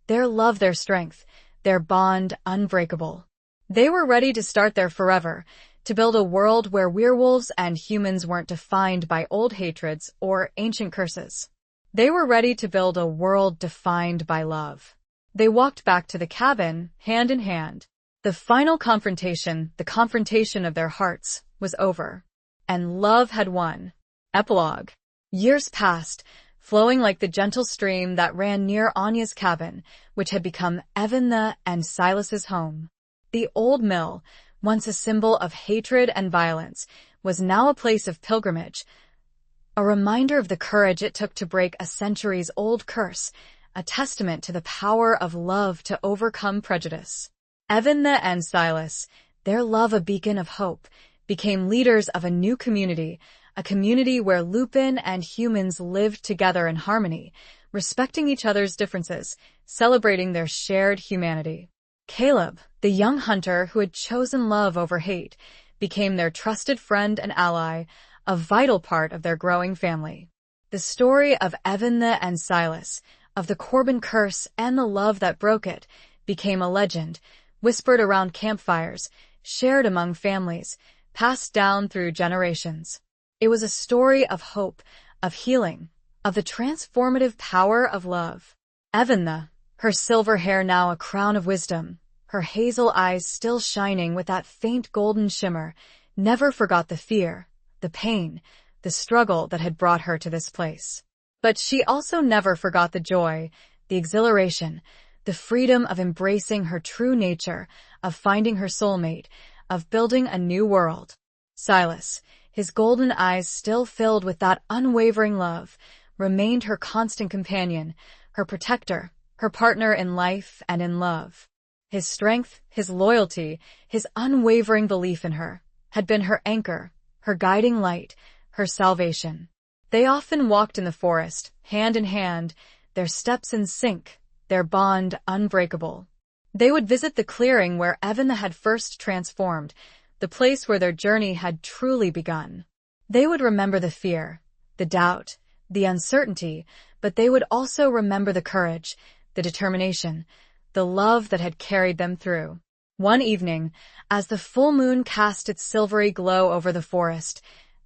their love their strength, their bond unbreakable. They were ready to start their forever, to build a world where werewolves and humans weren't defined by old hatreds or ancient curses. They were ready to build a world defined by love. They walked back to the cabin, hand in hand. The final confrontation, the confrontation of their hearts, was over. And love had won. Epilogue. Years passed, flowing like the gentle stream that ran near Anya's cabin, which had become Evan and Silas's home. The old mill, once a symbol of hatred and violence, was now a place of pilgrimage, a reminder of the courage it took to break a centuries-old curse, a testament to the power of love to overcome prejudice. Evan and Silas, their love a beacon of hope, became leaders of a new community, a community where Lupin and humans lived together in harmony, respecting each other's differences, celebrating their shared humanity. Caleb, the young hunter who had chosen love over hate, became their trusted friend and ally, a vital part of their growing family. The story of Eventha and Silas, of the Corbin curse and the love that broke it, became a legend, whispered around campfires, shared among families, passed down through generations. It was a story of hope, of healing, of the transformative power of love. Eventha, her silver hair now a crown of wisdom, her hazel eyes still shining with that faint golden shimmer, never forgot the fear, the pain, the struggle that had brought her to this place. But she also never forgot the joy, the exhilaration, the freedom of embracing her true nature, of finding her soulmate, of building a new world. Silas, his golden eyes still filled with that unwavering love, remained her constant companion, her protector, her partner in life and in love. His strength, his loyalty, his unwavering belief in her, had been her anchor, her guiding light, her salvation. They often walked in the forest, hand in hand, their steps in sync, their bond unbreakable. They would visit the clearing where Eventha had first transformed, the place where their journey had truly begun. They would remember the fear, the doubt, the uncertainty, but they would also remember the courage, the determination, the love that had carried them through. One evening, as the full moon cast its silvery glow over the forest,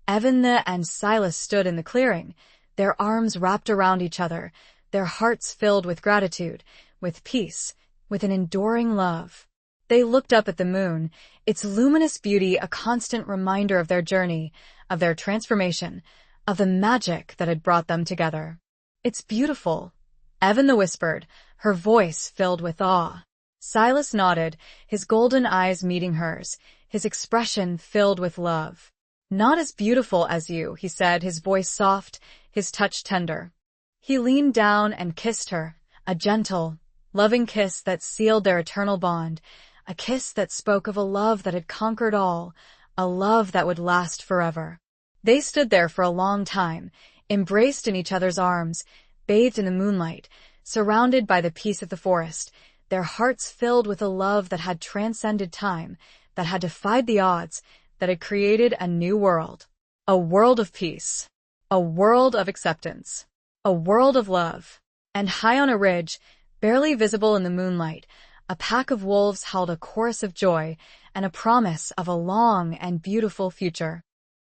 Eventha and Silas stood in the clearing, their arms wrapped around each other, their hearts filled with gratitude, with peace, with an enduring love. They looked up at the moon, its luminous beauty a constant reminder of their journey, of their transformation, of the magic that had brought them together. "It's beautiful," Eventha whispered, her voice filled with awe. Silas nodded, his golden eyes meeting hers, his expression filled with love. "Not as beautiful as you," he said, his voice soft, his touch tender. He leaned down and kissed her, a gentle, loving kiss that sealed their eternal bond, a kiss that spoke of a love that had conquered all, a love that would last forever. They stood there for a long time, embraced in each other's arms, bathed in the moonlight, surrounded by the peace of the forest, their hearts filled with a love that had transcended time, that had defied the odds, that had created a new world. A world of peace. A world of acceptance. A world of love. And high on a ridge, barely visible in the moonlight, a pack of wolves howled a chorus of joy and a promise of a long and beautiful future.